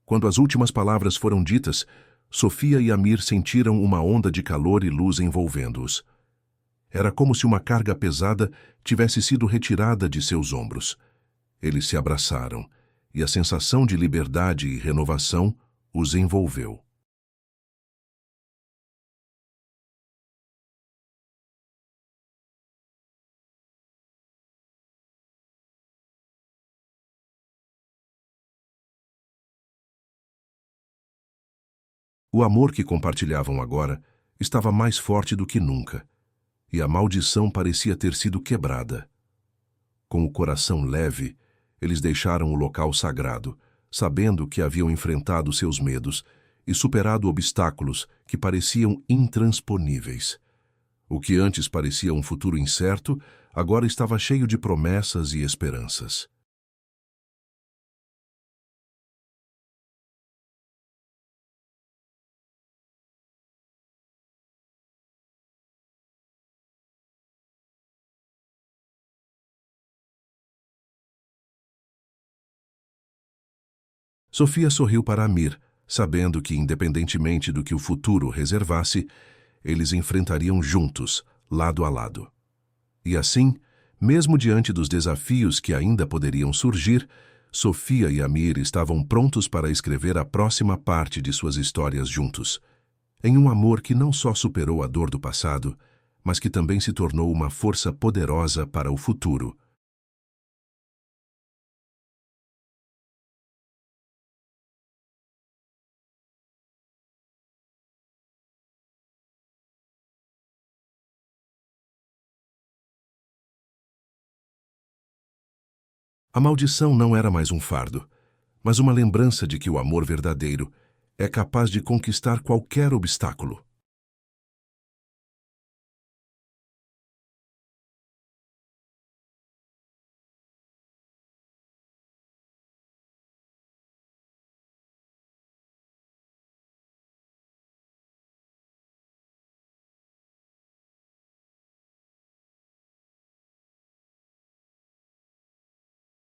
Quando as últimas palavras foram ditas, Sofia e Amir sentiram uma onda de calor e luz envolvendo-os. Era como se uma carga pesada tivesse sido retirada de seus ombros. Eles se abraçaram, e a sensação de liberdade e renovação os envolveu. O amor que compartilhavam agora estava mais forte do que nunca, e a maldição parecia ter sido quebrada. Com o coração leve, eles deixaram o local sagrado, sabendo que haviam enfrentado seus medos e superado obstáculos que pareciam intransponíveis. O que antes parecia um futuro incerto, agora estava cheio de promessas e esperanças. Sofia sorriu para Amir, sabendo que, independentemente do que o futuro reservasse, eles enfrentariam juntos, lado a lado. E assim, mesmo diante dos desafios que ainda poderiam surgir, Sofia e Amir estavam prontos para escrever a próxima parte de suas histórias juntos, em um amor que não só superou a dor do passado, mas que também se tornou uma força poderosa para o futuro. A maldição não era mais um fardo, mas uma lembrança de que o amor verdadeiro é capaz de conquistar qualquer obstáculo.